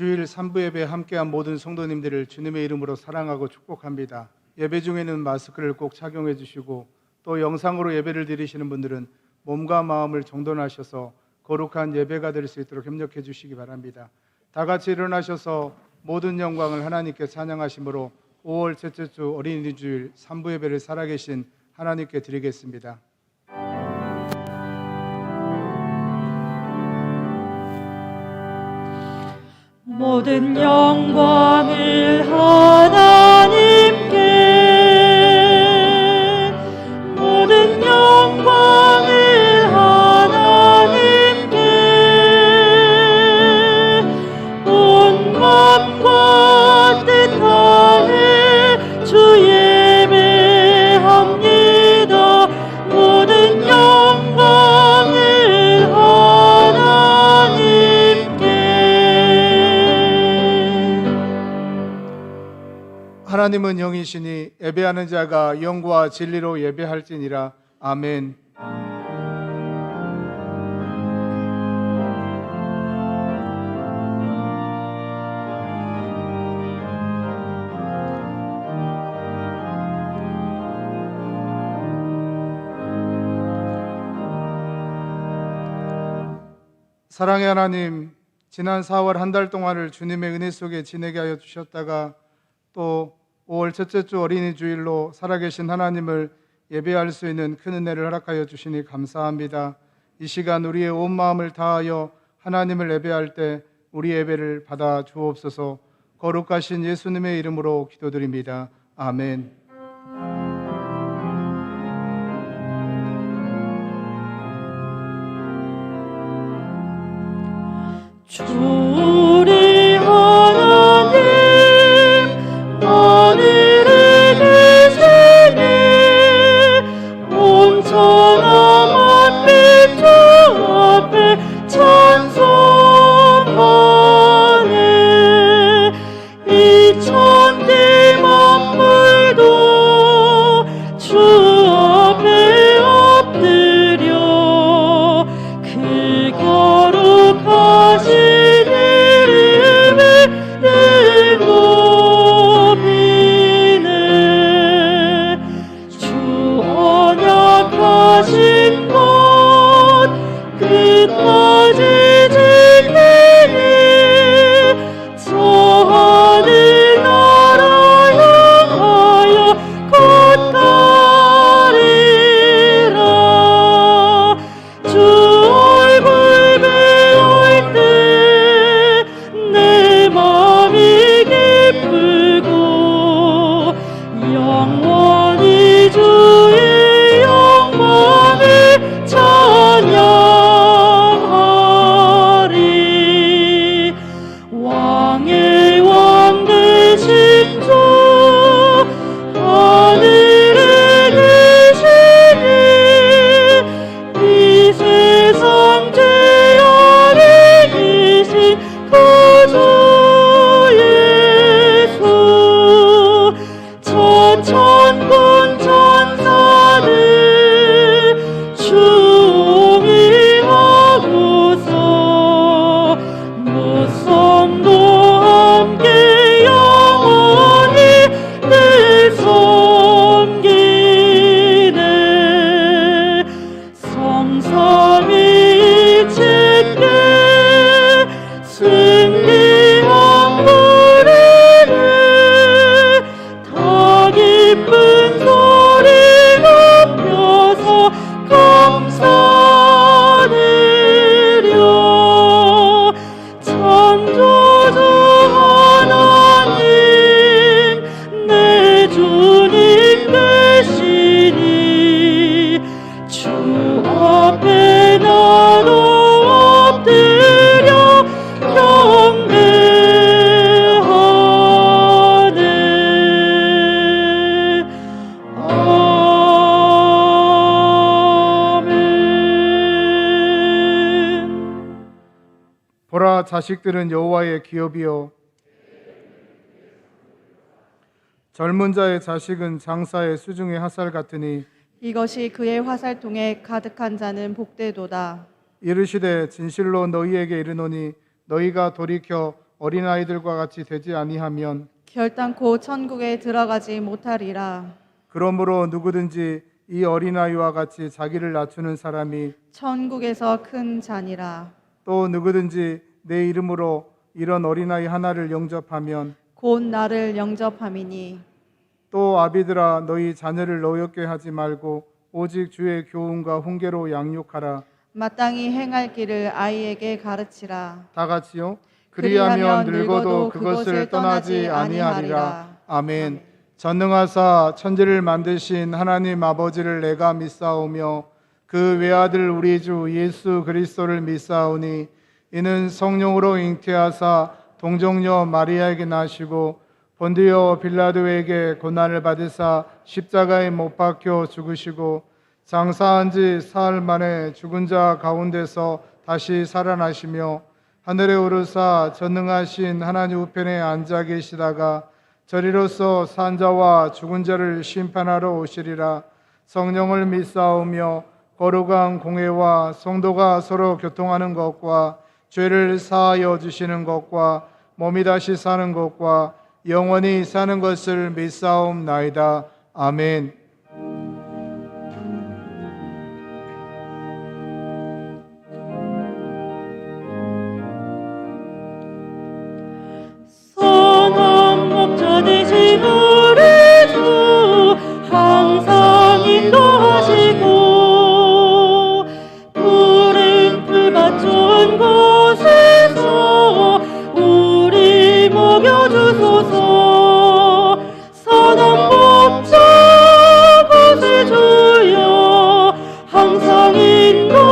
주일 3부 예배에 함께한 모든 성도님들을 주님의 이름으로 사랑하고 축복합니다. 예배 중에는 마스크를 꼭 착용해 주시고 또 영상으로 예배를 드리시는 분들은 몸과 마음을 정돈하셔서 거룩한 예배가 될 수 있도록 협력해 주시기 바랍니다. 다 같이 일어나셔서 모든 영광을 하나님께 찬양하심으로 5월 첫째 주 어린이 주일 3부 예배를 살아계신 하나님께 드리겠습니다. 모든 영광을 하나님께, 모든 영광을 하나님께, 온 마음과 뜻 다해 주 예배합니다. 모든 영광을 하나님은 영이시니 예배하는 자가 영과 진리로 예배할지니라. 아멘. 사랑의 하나님, 지난 4월 한 달 동안을 주님의 은혜 속에 지내게 하여 주셨다가 또 5월 첫째 주 어린이 주일로 살아계신 하나님을 예배할 수 있는 큰 은혜를 허락하여 주시니 감사합니다. 이 시간 우리의 온 마음을 다하여 하나님을 예배할 때 우리 예배를 받아 주옵소서. 거룩하신 예수님의 이름으로 기도드립니다. 아멘. 우리 하나님 하늘에 계시니 온천한 빛 주 앞에 찬송하네. 이 천지 만물도 주 앞에 엎드려 그 거룩하신 이름에 늘 높이네. 주 언약하신 것 끝까지 지키니 저 하늘 나라 향하여 곧 가리라. 주 얼굴 배울 때 내 마음이 기쁘고 영원히 주의 영광을 찬양하리. 왕의 왕 되신 주 하늘에 계시니 이 세상 죄악에 계신 구주 예수. 천천군 천사들 충의하고서 무성도 함께 영원히 늘 섬기네. 성삼위일체께 승리한 부르네. 다 기쁜 소리 높여서 감사드려. 창조주 하나님 내 주님 되시니 주 앞에 나도 엎드려 경배하네. 아멘. 보라, 자식들은 여호와의 기업이요 젊은 자의 자식은 장사의 수중의 화살 같으니 이것이 그의 화살통에 가득한 자는 복되도다. 이르시되 진실로 너희에게 이르노니 너희가 돌이켜 어린아이들과 같이 되지 아니하면 결단코 천국에 들어가지 못하리라. 그러므로 누구든지 이 어린아이와 같이 자기를 낮추는 사람이 천국에서 큰 자니라. 또 누구든지 내 이름으로 이런 어린아이 하나를 영접하면 곧 나를 영접함이니 또 아비들아 너희 자녀를 노엽게 하지 말고 오직 주의 교훈과 훈계로 양육하라. 마땅히 행할 길을 아이에게 가르치라. 다 같이요. 그리하면 늙어도 그것을 떠나지 아니하리라. 아멘. 전능하사 천지를 만드신 하나님 아버지를 내가 믿사오며 그 외아들 우리 주 예수 그리스도를 믿사오니 이는 성령으로 잉태하사 동정녀 마리아에게 나시고 본디오 빌라도에게 고난을 받으사 십자가에 못 박혀 죽으시고 장사한 지 사흘 만에 죽은 자 가운데서 다시 살아나시며 하늘에 오르사 전능하신 하나님 우편에 앉아 계시다가 저리로서 산 자와 죽은 자를 심판하러 오시리라. 성령을 믿사오며 거룩한 공회와 성도가 서로 교통하는 것과 죄를 사하여 주시는 것과 몸이 다시 사는 것과 영원히 사는 것을 믿사옵나이다. 아멘. 선한 목자 되신 우리 주 항상 인도하시고 푸른 풀밭 좋은 곳에서 우리 먹여주소서. 선한 목자 곳을 주여 항상 인도하소서.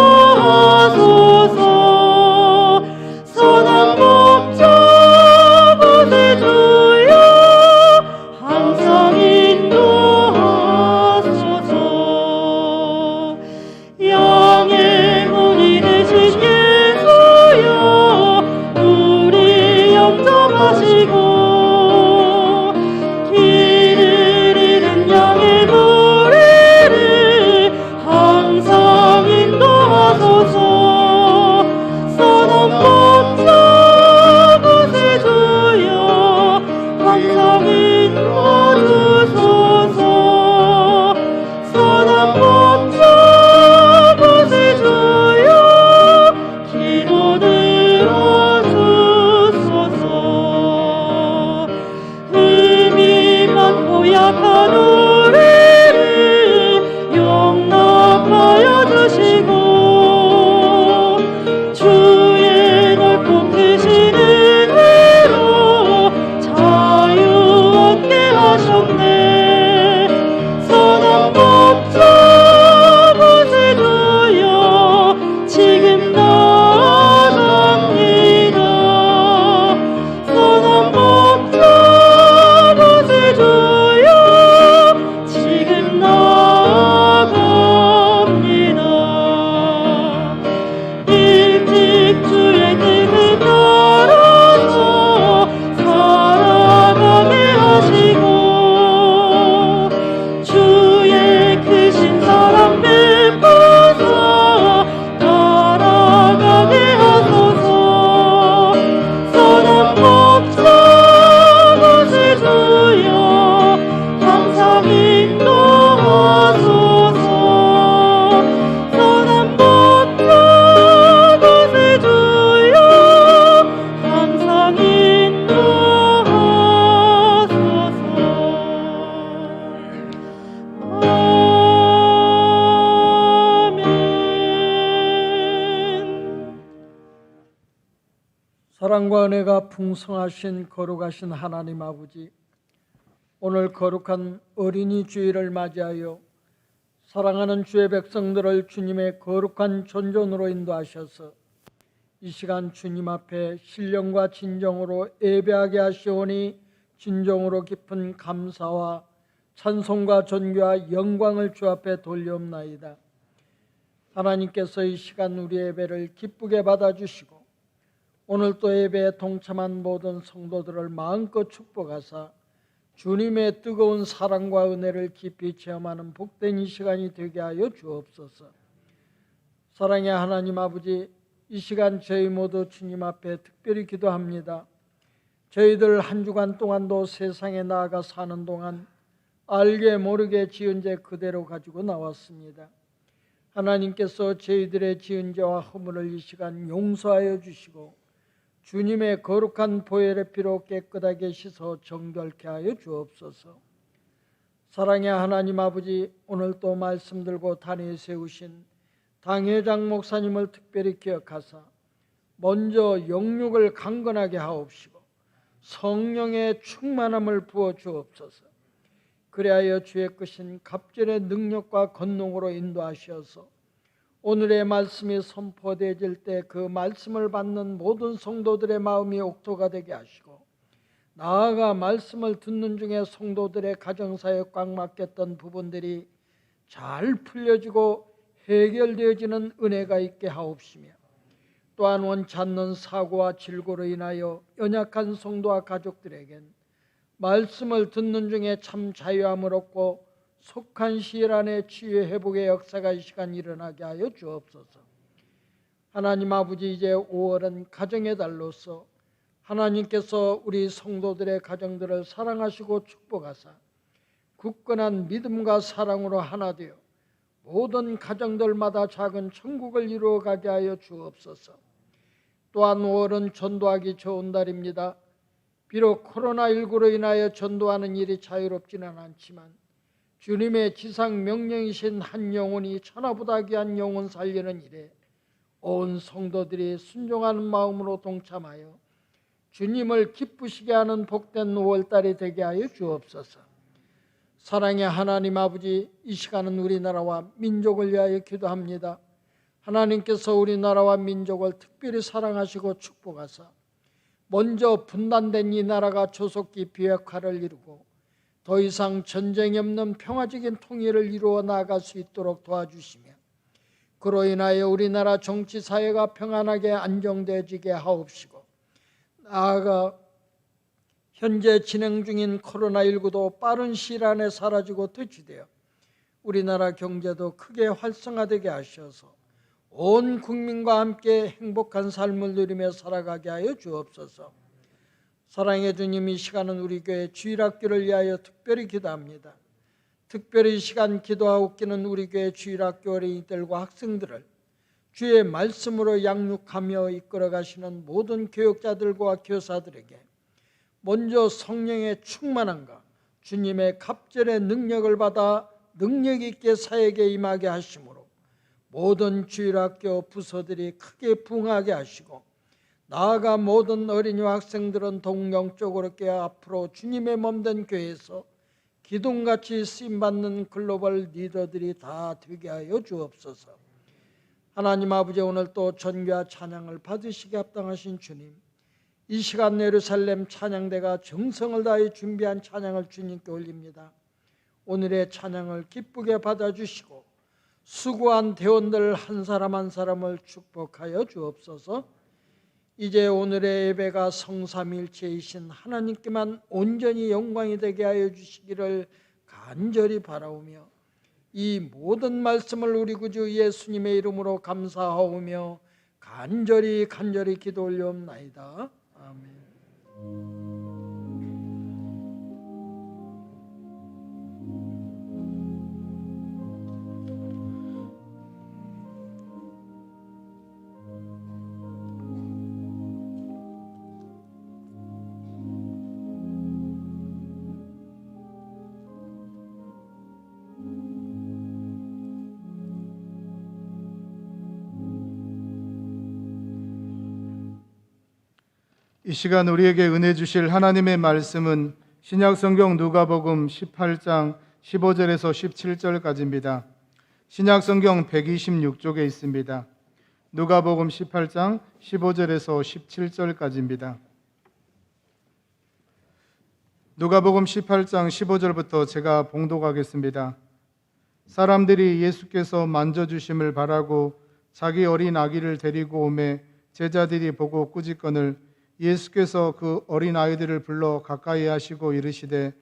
선한 목자 곳을 주여 항상 인도하소서. 양의 문이 되신 예수여 우리 영접하시고 길을 잃은 양의 무리를 항상 인도하소서. 선한 목자 곳을 주여 항상 인도주소서. 선한 목자 곳을 주여 기도 들어주소서. 흠이 많고 약한 우리를 용납하여 주시고 주의 넓고 크신 은혜로 자유 얻게 하셨네. 선한 목자 곳을 주여 지금 나아갑니다. 선한 목자 곳을 주여 지금 나아갑니다. 일찍 주의 뜻을 따라서 살아가게 하시고 주의 크신 사랑 베푸사 따라가게 하소서. 선한 목자 곳을 주여 항상 인도하소서. 선한 목자 곳을 주여 항상 인도하소서. 아멘. 사랑과 은혜가 풍성하신 거룩하신 하나님 아버지, 오늘 거룩한 어린이 주일을 맞이하여 사랑하는 주의 백성들을 주님의 거룩한 존존으로 인도하셔서 이 시간 주님 앞에 신령과 진정으로 예배하게 하시오니 진정으로 깊은 감사와 찬송과 존귀와 영광을 주 앞에 돌려옵나이다. 하나님께서 이 시간 우리 예배를 기쁘게 받아주시고 오늘 또 예배에 동참한 모든 성도들을 마음껏 축복하사 주님의 뜨거운 사랑과 은혜를 깊이 체험하는 복된 이 시간이 되게 하여 주옵소서. 사랑의 하나님 아버지, 이 시간 저희 모두 주님 앞에 특별히 기도합니다. 저희들 한 주간 동안도 세상에 나아가 사는 동안 알게 모르게 지은 죄 그대로 가지고 나왔습니다. 하나님께서 저희들의 지은 죄와 허물을 이 시간 용서하여 주시고 주님의 거룩한 보혈의 피로 깨끗하게 씻어 정결케 하여 주옵소서. 사랑의 하나님 아버지, 오늘 또 말씀 들고 단위에 세우신 당회장 목사님을 특별히 기억하사 먼저 영육을 강건하게 하옵시고 성령의 충만함을 부어 주옵소서. 그리하여 주의 크신 갑절의 능력과 권능으로 인도하셔서 오늘의 말씀이 선포되어질 때 그 말씀을 받는 모든 성도들의 마음이 옥토가 되게 하시고 나아가 말씀을 듣는 중에 성도들의 가정사에 꽉 막혔던 부분들이 잘 풀려지고 해결되어지는 은혜가 있게 하옵시며 또한 원치 않는 사고와 질고로 인하여 연약한 성도와 가족들에겐 말씀을 듣는 중에 참 자유함을 얻고 속한 시일 안에 치유 회복의 역사가 이 시간 일어나게 하여 주옵소서. 하나님 아버지, 이제 5월은 가정의 달로서 하나님께서 우리 성도들의 가정들을 사랑하시고 축복하사 굳건한 믿음과 사랑으로 하나 되어 모든 가정들마다 작은 천국을 이루어가게 하여 주옵소서. 또한 5월은 전도하기 좋은 달입니다. 비록 코로나19로 인하여 전도하는 일이 자유롭지는 않지만 주님의 지상 명령이신 한 영혼이 천하보다 귀한 영혼 살리는 일에 온 성도들이 순종하는 마음으로 동참하여 주님을 기쁘시게 하는 복된 5월달이 되게 하여 주옵소서. 사랑의 하나님 아버지, 이 시간은 우리나라와 민족을 위하여 기도합니다. 하나님께서 우리나라와 민족을 특별히 사랑하시고 축복하사 먼저 분단된 이 나라가 조속히 비핵화를 이루고 더 이상 전쟁이 없는 평화적인 통일을 이루어 나아갈 수 있도록 도와주시며 그로 인하여 우리나라 정치 사회가 평안하게 안정되어지게 하옵시고 나아가 현재 진행 중인 코로나19도 빠른 시일 안에 사라지고 퇴치되어 우리나라 경제도 크게 활성화되게 하셔서 온 국민과 함께 행복한 삶을 누리며 살아가게 하여 주옵소서. 사랑의 주님, 이 시간은 우리 교회 주일학교를 위하여 특별히 기도합니다. 특별히 이 시간 기도하옵기는 우리 교회 주일학교 어린이들과 학생들을 주의 말씀으로 양육하며 이끌어가시는 모든 교육자들과 교사들에게 먼저 성령의 충만함과 주님의 갑절의 능력을 받아 능력 있게 사역에 임하게 하심으로 모든 주일학교 부서들이 크게 부흥하게 하시고 나아가 모든 어린이와 학생들은 동영적으로 깨어 앞으로 주님의 몸된 교회에서 기둥같이 쓰임받는 글로벌 리더들이 다 되게 하여 주옵소서. 하나님 아버지, 오늘 또 전교와 찬양을 받으시게 합당하신 주님, 이 시간 예루살렘 찬양대가 정성을 다해 준비한 찬양을 주님께 올립니다. 오늘의 찬양을 기쁘게 받아주시고 수고한 대원들 한 사람 한 사람을 축복하여 주옵소서. 이제 오늘의 예배가 성삼일체이신 하나님께만 온전히 영광이 되게 하여 주시기를 간절히 바라오며 이 모든 말씀을 우리 구주 예수님의 이름으로 감사하오며 간절히 기도 올려옵나이다. 아멘. 이 시간 우리에게 은혜 주실 하나님의 말씀은 신약성경 누가복음 18장 15절에서 17절까지입니다. 신약성경 126쪽에 있습니다. 누가복음 18장 15절에서 17절까지입니다. 누가복음 18장 15절부터 제가 봉독하겠습니다. 사람들이 예수께서 만져주심을 바라고 자기 어린 아기를 데리고 오매 제자들이 보고 꾸짖거늘 예수께서 그 어린 아이들을 불러 가까이 하시고 이르시되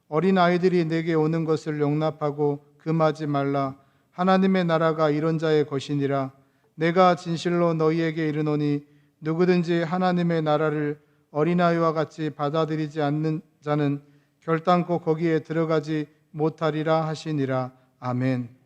어린 아이들이 내게 오는 것을 용납하고 금하지 말라. 하나님의 나라가 이런 자의 것이니라. 내가 진실로 너희에게 이르노니 누구든지 하나님의 나라를 어린아이와 같이 받아들이지 않는 자는 결단코 거기에 들어가지 못하리라 하시니라. 아멘.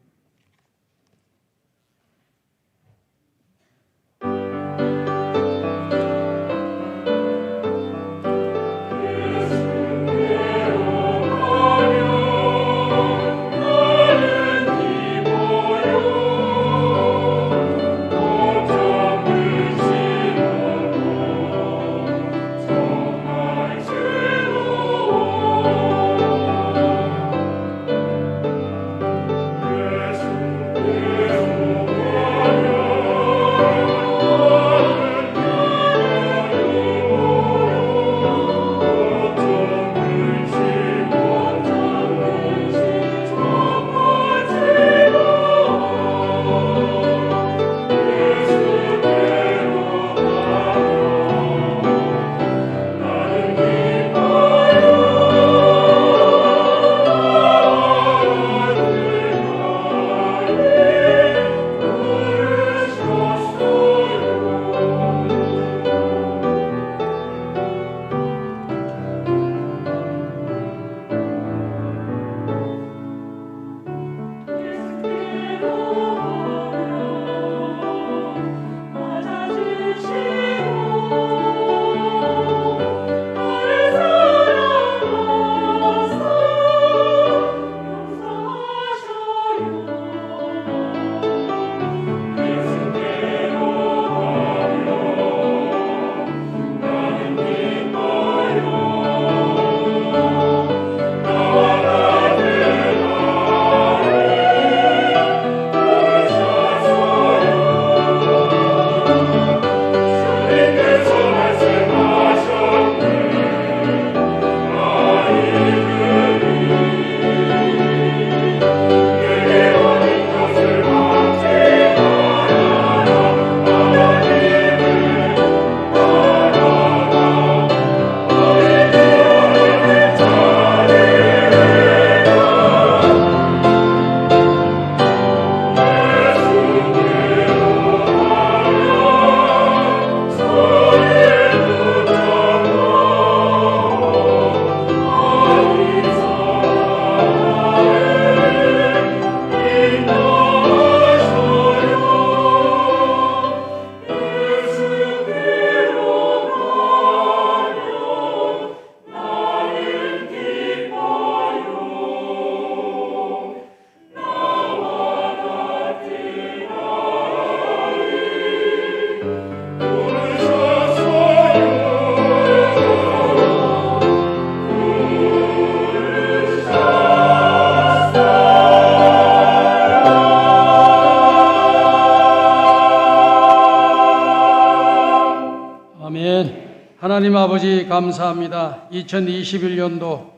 하나님 아버지 감사합니다. 2021년도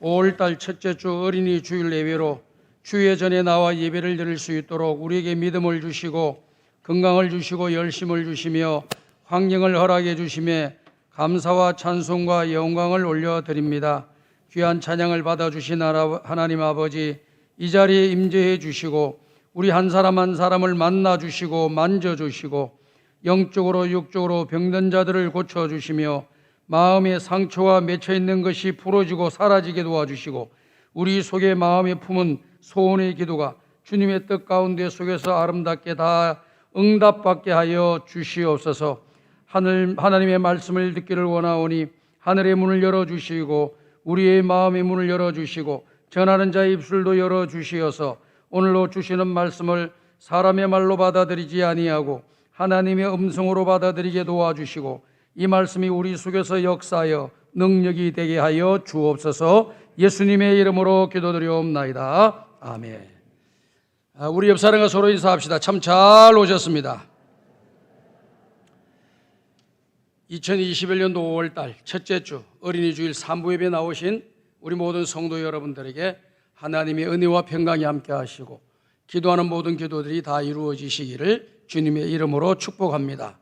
5월달 첫째 주 어린이 주일 예배로 주의 전에 나와 예배를 드릴 수 있도록 우리에게 믿음을 주시고 건강을 주시고 열심을 주시며 환경을 허락해 주심에 감사와 찬송과 영광을 올려드립니다. 귀한 찬양을 받아주신 하나님 아버지, 이 자리에 임재해 주시고 우리 한 사람 한 사람을 만나 주시고 만져 주시고 영적으로 육적으로 병든 자들을 고쳐주시며 마음의 상처와 맺혀 있는 것이 풀어지고 사라지게 도와주시고 우리 속에 마음에 품은 소원의 기도가 주님의 뜻 가운데 속에서 아름답게 다 응답받게 하여 주시옵소서. 하나님의 말씀을 듣기를 원하오니 하늘의 문을 열어주시고 우리의 마음의 문을 열어주시고 전하는 자의 입술도 열어주시어서 오늘로 주시는 말씀을 사람의 말로 받아들이지 아니하고 하나님의 음성으로 받아들이게 도와주시고 이 말씀이 우리 속에서 역사하여 능력이 되게 하여 주옵소서. 예수님의 이름으로 기도드리옵나이다. 아멘. 우리 옆 사람과 서로 인사합시다. 참 잘 오셨습니다. 2021년도 5월달 첫째 주 어린이 주일 3부 예배 나오신 우리 모든 성도 여러분들에게 하나님의 은혜와 평강이 함께 하시고 기도하는 모든 기도들이 다 이루어지시기를 주님의 이름으로 축복합니다.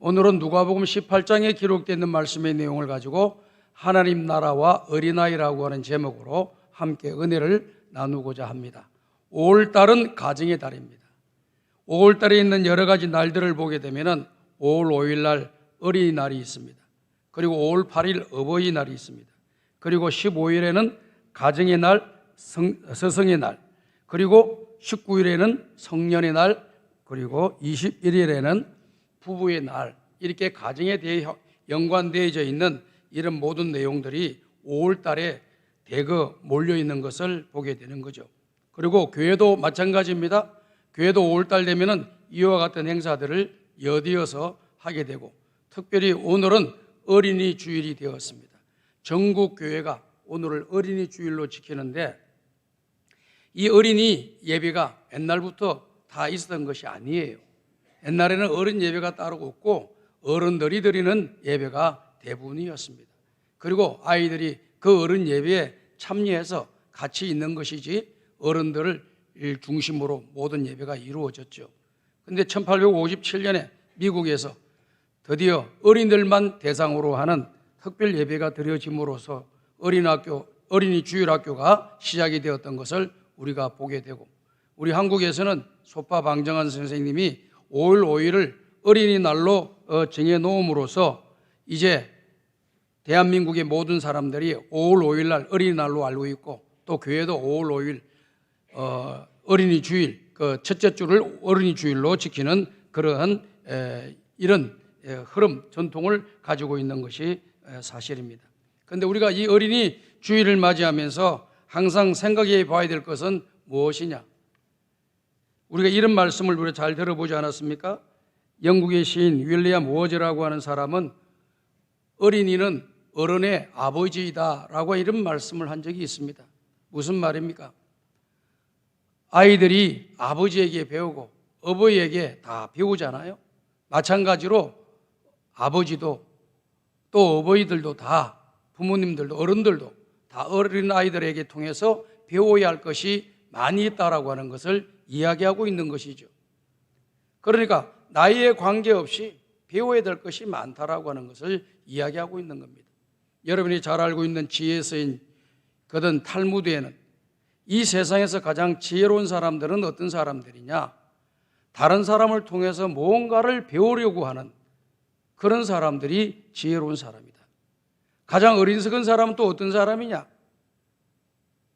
오늘은 누가복음 18장에 기록되어 있는 말씀의 내용을 가지고 하나님 나라와 어린아이라고 하는 제목으로 함께 은혜를 나누고자 합니다. 5월달은 가정의 달입니다. 5월달에 있는 여러 가지 날들을 보게 되면 5월 5일 날 어린이날이 있습니다. 그리고 5월 8일 어버이날이 있습니다. 그리고 15일에는 가정의 날, 서성의 날, 그리고 19일에는 성년의 날, 그리고 21일에는 부부의 날, 이렇게 가정에 대해 연관되어져 있는 이런 모든 내용들이 5월 달에 대거 몰려 있는 것을 보게 되는 거죠. 그리고 교회도 마찬가지입니다. 교회도 5월 달 되면은 이와 같은 행사들을 여디어서 하게 되고, 특별히 오늘은 어린이 주일이 되었습니다. 전국 교회가 오늘을 어린이 주일로 지키는데, 이 어린이 예배가 옛날부터 다 있었던 것이 아니에요. 옛날에는 어른 예배가 따로 없고 어른들이 드리는 예배가 대부분이었습니다. 그리고 아이들이 그 어른 예배에 참여해서 같이 있는 것이지 어른들을 중심으로 모든 예배가 이루어졌죠. 그런데 1857년에 미국에서 드디어 어린이들만 대상으로 하는 특별 예배가 드려짐으로써 어린이 주일학교가 시작이 되었던 것을 우리가 보게 되고, 우리 한국에서는 소파 방정환 선생님이 5월 5일을 어린이날로 정해놓음으로써 이제 대한민국의 모든 사람들이 5월 5일 날 어린이날로 알고 있고, 또 교회도 5월 5일 어린이 주일, 그 첫째 주를 어린이 주일로 지키는 그러한 이런 흐름, 전통을 가지고 있는 것이 사실입니다. 그런데 우리가 이 어린이 주일을 맞이하면서 항상 생각해 봐야 될 것은 무엇이냐? 우리가 이런 말씀을 우리가 잘 들어보지 않았습니까? 영국의 시인 윌리엄 워즈라고 하는 사람은 어린이는 어른의 아버지이다 라고 이런 말씀을 한 적이 있습니다. 무슨 말입니까? 아이들이 아버지에게 배우고 어버이에게 다 배우잖아요. 마찬가지로 아버지도 또 어버이들도 다, 부모님들도 어른들도 다 어린 아이들에게 통해서 배워야 할 것이 많이 있다라고 하는 것을 이야기하고 있는 것이죠. 그러니까 나이에 관계없이 배워야 될 것이 많다라고 하는 것을 이야기하고 있는 겁니다. 여러분이 잘 알고 있는 지혜서인 거든 탈무드에는 이 세상에서 가장 지혜로운 사람들은 어떤 사람들이냐? 다른 사람을 통해서 무언가를 배우려고 하는 그런 사람들이 지혜로운 사람이다. 가장 어리석은 사람은 또 어떤 사람이냐?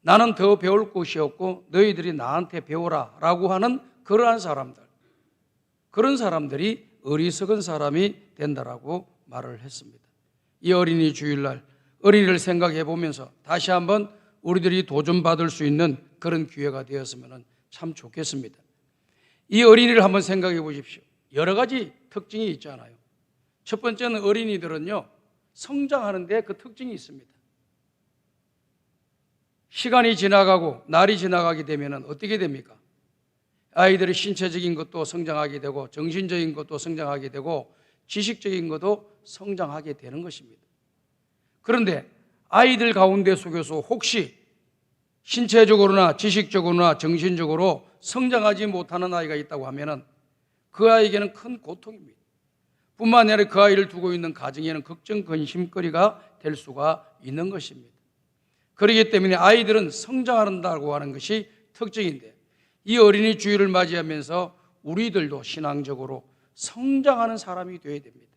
나는 더 배울 것이 없고 너희들이 나한테 배우라 라고 하는 그러한 사람들, 그런 사람들이 어리석은 사람이 된다라고 말을 했습니다. 이 어린이 주일날 어린이를 생각해 보면서 다시 한번 우리들이 도전받을 수 있는 그런 기회가 되었으면 참 좋겠습니다. 이 어린이를 한번 생각해 보십시오. 여러 가지 특징이 있잖아요. 첫 번째는 어린이들은요, 성장하는데 그 특징이 있습니다. 시간이 지나가고 날이 지나가게 되면 어떻게 됩니까? 아이들의 신체적인 것도 성장하게 되고 정신적인 것도 성장하게 되고 지식적인 것도 성장하게 되는 것입니다. 그런데 아이들 가운데 속에서 혹시 신체적으로나 지식적으로나 정신적으로 성장하지 못하는 아이가 있다고 하면 그 아이에게는 큰 고통입니다. 뿐만 아니라 그 아이를 두고 있는 가정에는 걱정, 근심거리가 될 수가 있는 것입니다. 그렇기 때문에 아이들은 성장한다고 하는 것이 특징인데, 이 어린이 주일을 맞이하면서 우리들도 신앙적으로 성장하는 사람이 되어야 됩니다.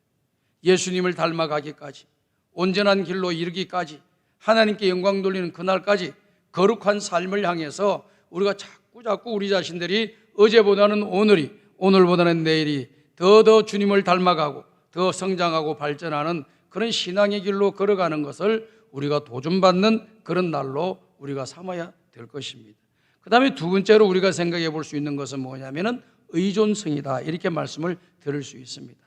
예수님을 닮아가기까지, 온전한 길로 이르기까지, 하나님께 영광 돌리는 그날까지 거룩한 삶을 향해서 우리가 자꾸 우리 자신들이 어제보다는 오늘이, 오늘보다는 내일이 더 주님을 닮아가고 더 성장하고 발전하는 그런 신앙의 길로 걸어가는 것을 우리가 도전받는 그런 날로 우리가 삼아야 될 것입니다. 그 다음에 두 번째로 우리가 생각해 볼 수 있는 것은 뭐냐면은 의존성이다, 이렇게 말씀을 드릴 수 있습니다.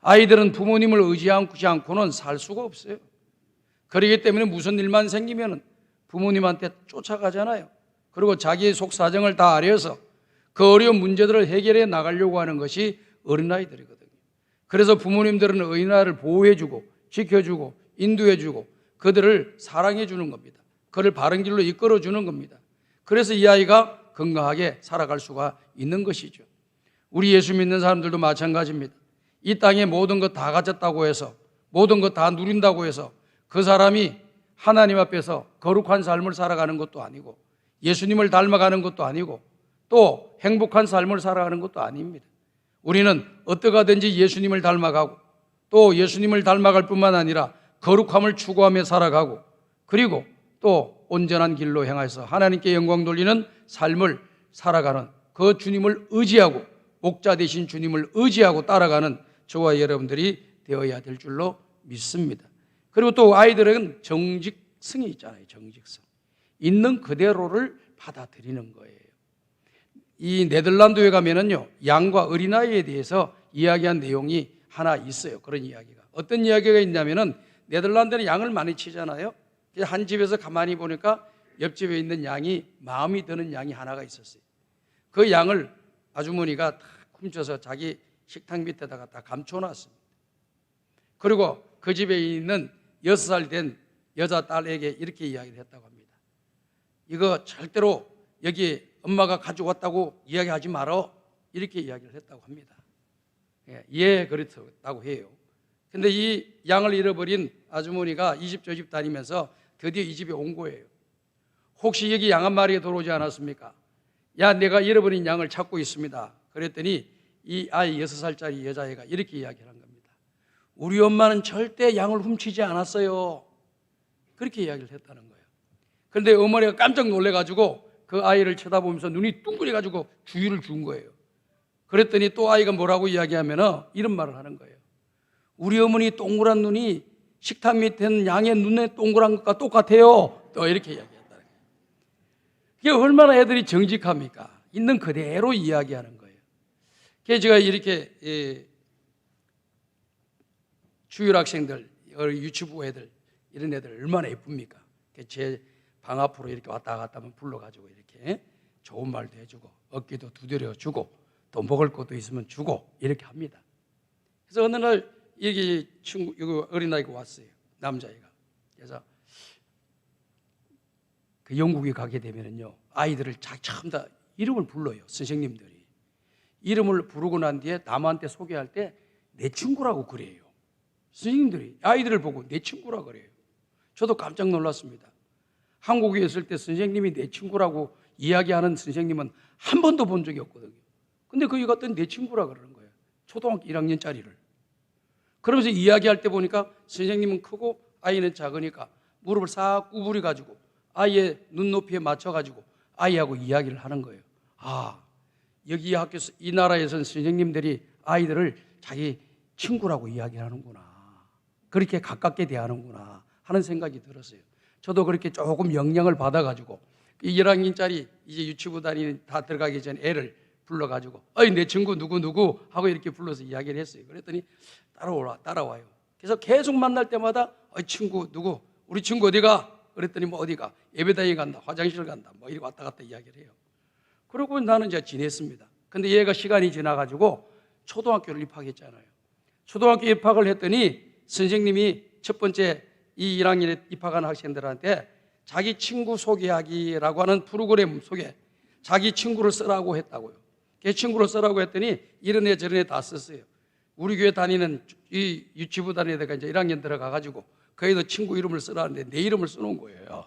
아이들은 부모님을 의지하지 않고는 살 수가 없어요. 그렇기 때문에 무슨 일만 생기면 부모님한테 쫓아가잖아요. 그리고 자기의 속사정을 다 알려서 그 어려운 문제들을 해결해 나가려고 하는 것이 어린아이들이거든요. 그래서 부모님들은 어린아이를 보호해주고 지켜주고 인도해주고 그들을 사랑해주는 겁니다. 그를 바른 길로 이끌어주는 겁니다. 그래서 이 아이가 건강하게 살아갈 수가 있는 것이죠. 우리 예수 믿는 사람들도 마찬가지입니다. 이 땅에 모든 것 다 가졌다고 해서, 모든 것 다 누린다고 해서 그 사람이 하나님 앞에서 거룩한 삶을 살아가는 것도 아니고 예수님을 닮아가는 것도 아니고 또 행복한 삶을 살아가는 것도 아닙니다. 우리는 어떻게든지 예수님을 닮아가고 또 예수님을 닮아갈 뿐만 아니라 거룩함을 추구하며 살아가고, 그리고 또 온전한 길로 행하여서 하나님께 영광 돌리는 삶을 살아가는 그 주님을 의지하고, 목자 되신 주님을 의지하고 따라가는 저와 여러분들이 되어야 될 줄로 믿습니다. 그리고 또 아이들은 정직성이 있잖아요. 정직성. 있는 그대로를 받아들이는 거예요. 이 네덜란드에 가면은요, 양과 어린아이에 대해서 이야기한 내용이 하나 있어요. 그런 이야기가. 어떤 이야기가 있냐면은, 네덜란드는 양을 많이 치잖아요. 한 집에서 가만히 보니까 옆집에 있는 양이 마음이 드는 양이 하나가 있었어요. 그 양을 아주머니가 다 훔쳐서 자기 식탁 밑에다가 다 감춰놨습니다. 그리고 그 집에 있는 6살 된 여자 딸에게 이렇게 이야기를 했다고 합니다. 이거 절대로 여기 엄마가 가져왔다고 이야기하지 말어. 이렇게 이야기를 했다고 합니다. 예, 그렇다고 해요. 근데 이 양을 잃어버린 아주머니가 이 집 저 집 다니면서 드디어 이 집에 온 거예요. 혹시 여기 양 한 마리가 들어오지 않았습니까? 야, 내가 잃어버린 양을 찾고 있습니다. 그랬더니 이 아이 6살짜리 여자애가 이렇게 이야기를 한 겁니다. 우리 엄마는 절대 양을 훔치지 않았어요. 그렇게 이야기를 했다는 거예요. 그런데 어머니가 깜짝 놀래가지고 그 아이를 쳐다보면서 눈이 뚱그려가지고 주의를 준 거예요. 그랬더니 또 아이가 뭐라고 이야기하면은 이런 말을 하는 거예요. 우리 어머니 동그란 눈이 식탁 밑에 있는 양의 눈에 동그란 것과 똑같아요. 또 이렇게 이야기했다는 거예요. 이게 얼마나 애들이 정직합니까? 있는 그대로 이야기하는 거예요. 그래서 제가 이렇게 주일 학생들, 유치부 애들, 이런 애들 얼마나 예쁩니까? 제 방 앞으로 이렇게 왔다 갔다 하면 불러가지고 이렇게 좋은 말도 해주고, 어깨도 두드려 주고, 또 먹을 것도 있으면 주고, 이렇게 합니다. 그래서 어느 날 여기 친구, 이거 어린아이가 왔어요. 남자애가. 그래서 그 영국에 가게 되면은요, 아이들을 처음 다 이름을 불러요. 선생님들이. 이름을 부르고 난 뒤에 남한테 소개할 때 내 친구라고 그래요. 선생님들이 아이들을 보고 내 친구라고 그래요. 저도 깜짝 놀랐습니다. 한국에 있을 때 선생님이 내 친구라고 이야기하는 선생님은 한 번도 본 적이 없거든요. 근데 거기 갔더니 내 친구라 그러는 거예요. 초등학교 1학년짜리를. 그러면서 이야기할 때 보니까 선생님은 크고 아이는 작으니까 무릎을 싹 구부려가지고 아이의 눈높이에 맞춰가지고 아이하고 이야기를 하는 거예요. 아, 여기 학교에서, 이 나라에서는 선생님들이 아이들을 자기 친구라고 이야기하는구나. 그렇게 가깝게 대하는구나 하는 생각이 들었어요. 저도 그렇게 조금 영향을 받아가지고 1학년짜리 이제 유치부 다니는 다 들어가기 전에 애를 불러가지고 어이 내 친구 누구 하고 이렇게 불러서 이야기를 했어요. 그랬더니 따라와요. 그래서 계속 만날 때마다 어이 친구 누구, 우리 친구 어디가? 그랬더니 뭐 어디가? 예배당에 간다, 화장실 간다, 뭐 이렇게 왔다 갔다 이야기를 해요. 그러고 나는 이제 지냈습니다. 근데 얘가 시간이 지나가지고 초등학교를 입학했잖아요. 초등학교 입학을 했더니 선생님이 첫 번째 이 1학년에 입학한 학생들한테 자기 친구 소개하기라고 하는 프로그램 속에 자기 친구를 쓰라고 했다고요. 걔 친구를 쓰라고 했더니 이런 애 저런 애 다 썼어요. 우리 교회 다니는 이 유치부 다니는 애가 이제 1학년 들어가가지고 거기도 친구 이름을 쓰라는데 내 이름을 써놓은 거예요.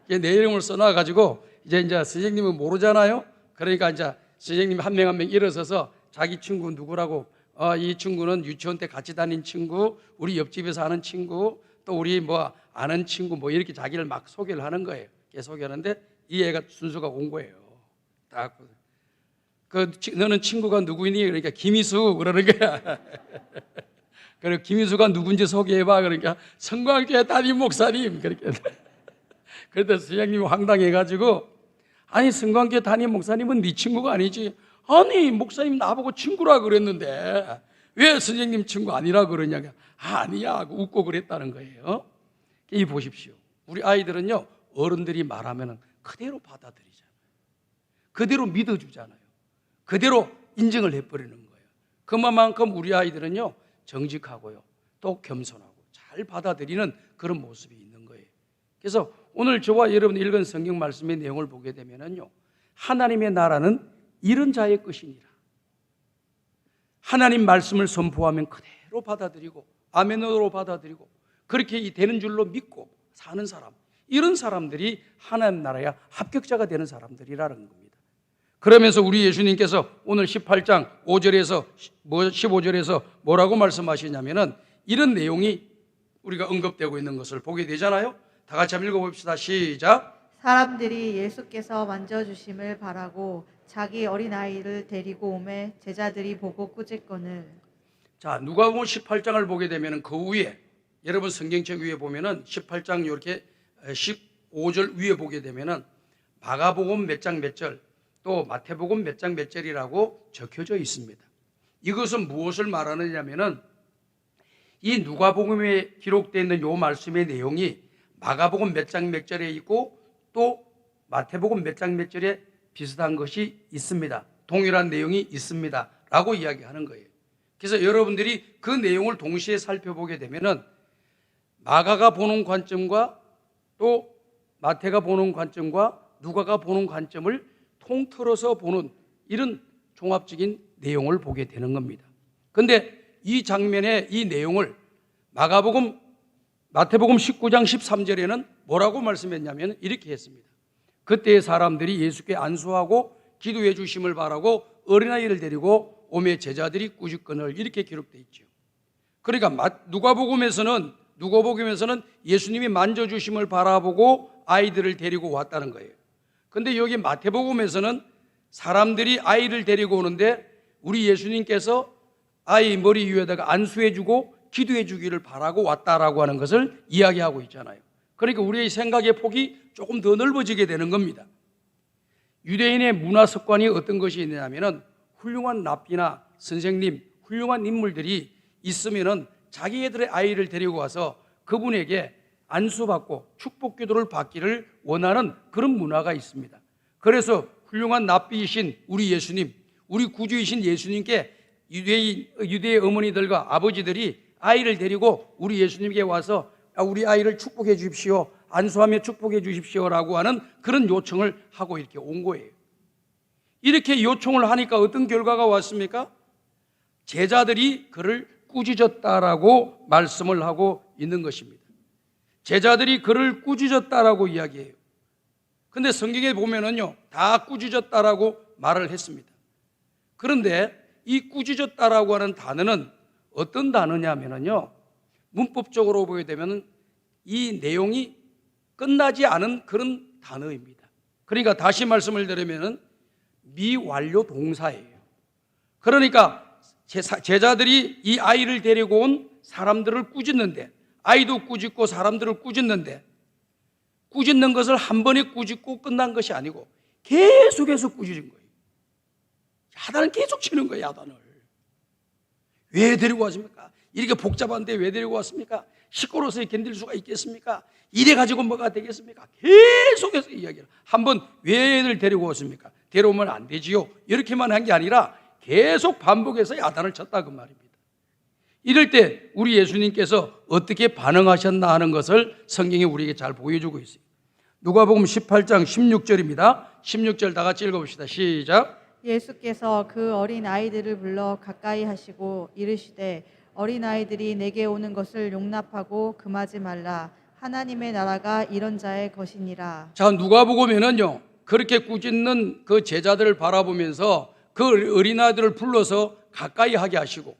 내 이름을 써놔가지고 이제 선생님은 모르잖아요. 그러니까 이제 선생님이 한 명 한 명 일어서서 자기 친구 누구라고, 이 친구는 유치원 때 같이 다닌 친구, 우리 옆집에서 아는 친구, 또 우리 뭐 아는 친구, 뭐 이렇게 자기를 막 소개를 하는 거예요. 소개하는데 이 애가 순서가 온 거예요. 딱 너는 친구가 누구니? 그러니까 김희수 그러는 거야. 그리고 김희수가 누군지 소개해봐. 그러니까 성광교회 담임 목사님 그렇게. 그래서 선생님이 황당해가지고 아니 성광교회 담임 목사님은 네 친구가 아니지. 아니 목사님 나보고 친구라 그랬는데 왜 선생님 친구 아니라 그러냐. 아니야 하고 웃고 그랬다는 거예요. 이 보십시오. 우리 아이들은요 어른들이 말하면 그대로 받아들이잖아요. 그대로 믿어주잖아요. 그대로 인정을 해버리는 거예요. 그만큼 우리 아이들은요 정직하고요 또 겸손하고 잘 받아들이는 그런 모습이 있는 거예요. 그래서 오늘 저와 여러분 읽은 성경 말씀의 내용을 보게 되면요 하나님의 나라는 이런 자의 것이니라. 하나님 말씀을 선포하면 그대로 받아들이고 아멘으로 받아들이고 그렇게 되는 줄로 믿고 사는 사람, 이런 사람들이 하나님 나라의 합격자가 되는 사람들이라는 겁니다. 그러면서 우리 예수님께서 오늘 18장 5절에서 15절에서 뭐라고 말씀하시냐면은 이런 내용이 우리가 언급되고 있는 것을 보게 되잖아요. 다 같이 한번 읽어봅시다. 시작. 사람들이 예수께서 만져주심을 바라고 자기 어린아이를 데리고 오매 제자들이 보고 꾸짖거늘. 자, 누가복음 18장을 보게 되면은 그 위에 여러분 성경책 위에 보면은 18장 이렇게 15절 위에 보게 되면은 마가복음 몇 장 몇 절, 또 마태복음 몇 장 몇 절이라고 적혀져 있습니다. 이것은 무엇을 말하느냐면은 이 누가복음에 기록되어 있는 요 말씀의 내용이 마가복음 몇 장 몇 절에 있고 또 마태복음 몇 장 몇 절에 비슷한 것이 있습니다. 동일한 내용이 있습니다. 라고 이야기하는 거예요. 그래서 여러분들이 그 내용을 동시에 살펴보게 되면은 마가가 보는 관점과 또 마태가 보는 관점과 누가가 보는 관점을 통틀어서 보는 이런 종합적인 내용을 보게 되는 겁니다. 그런데 이 장면의 이 내용을 마태복음 19장 13절에는 뭐라고 말씀했냐면 이렇게 했습니다. 그때의 사람들이 예수께 안수하고 기도해 주심을 바라고 어린아이를 데리고 오매 제자들이 꾸짖거늘 이렇게 기록되어 있죠. 그러니까 누가복음에서는 예수님이 만져주심을 바라보고 아이들을 데리고 왔다는 거예요. 그런데 여기 마태복음에서는 사람들이 아이를 데리고 오는데 우리 예수님께서 아이 머리 위에다가 안수해주고 기도해주기를 바라고 왔다라고 하는 것을 이야기하고 있잖아요. 그러니까 우리의 생각의 폭이 조금 더 넓어지게 되는 겁니다. 유대인의 문화 습관이 어떤 것이 있냐면은 훌륭한 랍비나 선생님, 훌륭한 인물들이 있으면은 자기들의 아이를 데리고 와서 그분에게 안수받고 축복 기도를 받기를 원하는 그런 문화가 있습니다. 그래서 훌륭한 랍비이신 우리 예수님, 우리 구주이신 예수님께 유대의 어머니들과 아버지들이 아이를 데리고 우리 예수님께 와서 우리 아이를 축복해 주십시오, 안수하며 축복해 주십시오라고 하는 그런 요청을 하고 이렇게 온 거예요. 이렇게 요청을 하니까 어떤 결과가 왔습니까? 제자들이 그를 꾸짖었다라고 말씀을 하고 있는 것입니다. 제자들이 그를 꾸짖었다라고 이야기해요. 근데 성경에 보면은요, 다 꾸짖었다라고 말을 했습니다. 그런데 이 꾸짖었다라고 하는 단어는 어떤 단어냐면요, 문법적으로 보게 되면 이 내용이 끝나지 않은 그런 단어입니다. 그러니까 다시 말씀을 드리면은 미완료 동사예요. 그러니까 제자들이 이 아이를 데리고 온 사람들을 꾸짖는데, 아이도 꾸짖고 사람들을 꾸짖는데, 꾸짖는 것을 한 번에 꾸짖고 끝난 것이 아니고 계속해서 꾸짖은 거예요. 야단을 계속 치는 거예요. 야단을. 왜 데리고 왔습니까? 이렇게 복잡한데 왜 데리고 왔습니까? 시끄러워서 견딜 수가 있겠습니까? 이래 가지고 뭐가 되겠습니까? 계속해서 이야기를. 한번 왜 애들 데리고 왔습니까? 데려오면 안 되지요. 이렇게만 한 게 아니라 계속 반복해서 야단을 쳤다 그 말입니다. 이럴 때 우리 예수님께서 어떻게 반응하셨나 하는 것을 성경이 우리에게 잘 보여주고 있어요. 누가복음 18장 16절입니다. 16절 다 같이 읽어봅시다. 시작. 예수께서 그 어린 아이들을 불러 가까이 하시고 이르시되 어린 아이들이 내게 오는 것을 용납하고 금하지 말라. 하나님의 나라가 이런 자의 것이니라. 자, 누가복음에는요, 그렇게 꾸짖는 그 제자들을 바라보면서 그 어린아이들을 불러서 가까이 하게 하시고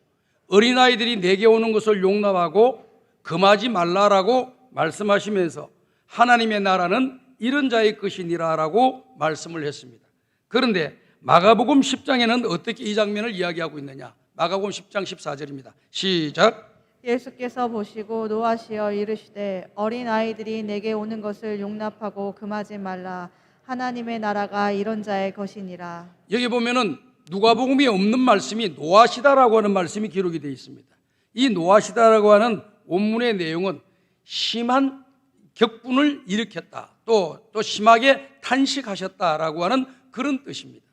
어린아이들이 내게 오는 것을 용납하고 금하지 말라라고 말씀하시면서 하나님의 나라는 이런 자의 것이니라라고 말씀을 했습니다. 그런데 마가복음 10장에는 어떻게 이 장면을 이야기하고 있느냐? 마가복음 10장 14절입니다. 시작. 예수께서 보시고 노하시어 이르시되 어린 아이들이 내게 오는 것을 용납하고 금하지 말라. 하나님의 나라가 이런 자의 것이니라. 여기 보면은 누가복음에 없는 말씀이 노하시다라고 하는 말씀이 기록이 되어 있습니다. 이 노하시다라고 하는 원문의 내용은 심한 격분을 일으켰다, 또 심하게 탄식하셨다라고 하는 그런 뜻입니다.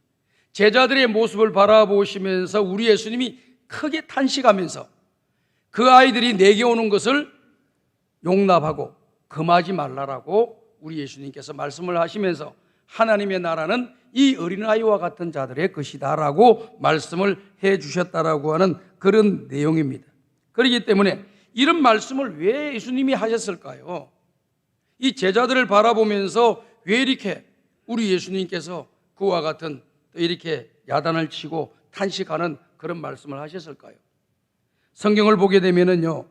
제자들의 모습을 바라보시면서 우리 예수님이 크게 탄식하면서 그 아이들이 내게 오는 것을 용납하고 금하지 말라라고 우리 예수님께서 말씀을 하시면서 하나님의 나라는 이 어린아이와 같은 자들의 것이다라고 말씀을 해 주셨다라고 하는 그런 내용입니다. 그렇기 때문에 이런 말씀을 왜 예수님이 하셨을까요? 이 제자들을 바라보면서 왜 이렇게 우리 예수님께서 그와 같은 또 이렇게 야단을 치고 탄식하는 그런 말씀을 하셨을까요? 성경을 보게 되면은요,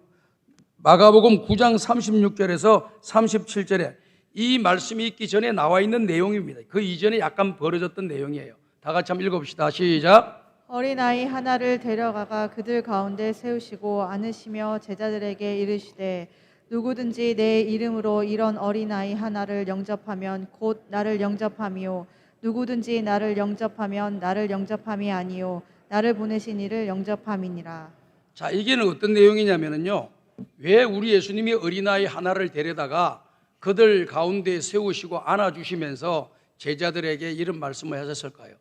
마가복음 9장 36절에서 37절에 이 말씀이 있기 전에 나와 있는 내용입니다. 그 이전에 약간 벌어졌던 내용이에요. 다 같이 한번 읽어봅시다. 시작. 어린아이 하나를 데려가가 그들 가운데 세우시고 안으시며 제자들에게 이르시되 누구든지 내 이름으로 이런 어린아이 하나를 영접하면 곧 나를 영접함이요 누구든지 나를 영접하면 나를 영접함이 아니요 나를 보내신 이를 영접함이니라. 자, 이게는 어떤 내용이냐면요, 왜 우리 예수님이 어린아이 하나를 데려다가 그들 가운데 세우시고 안아주시면서 제자들에게 이런 말씀을 하셨을까요?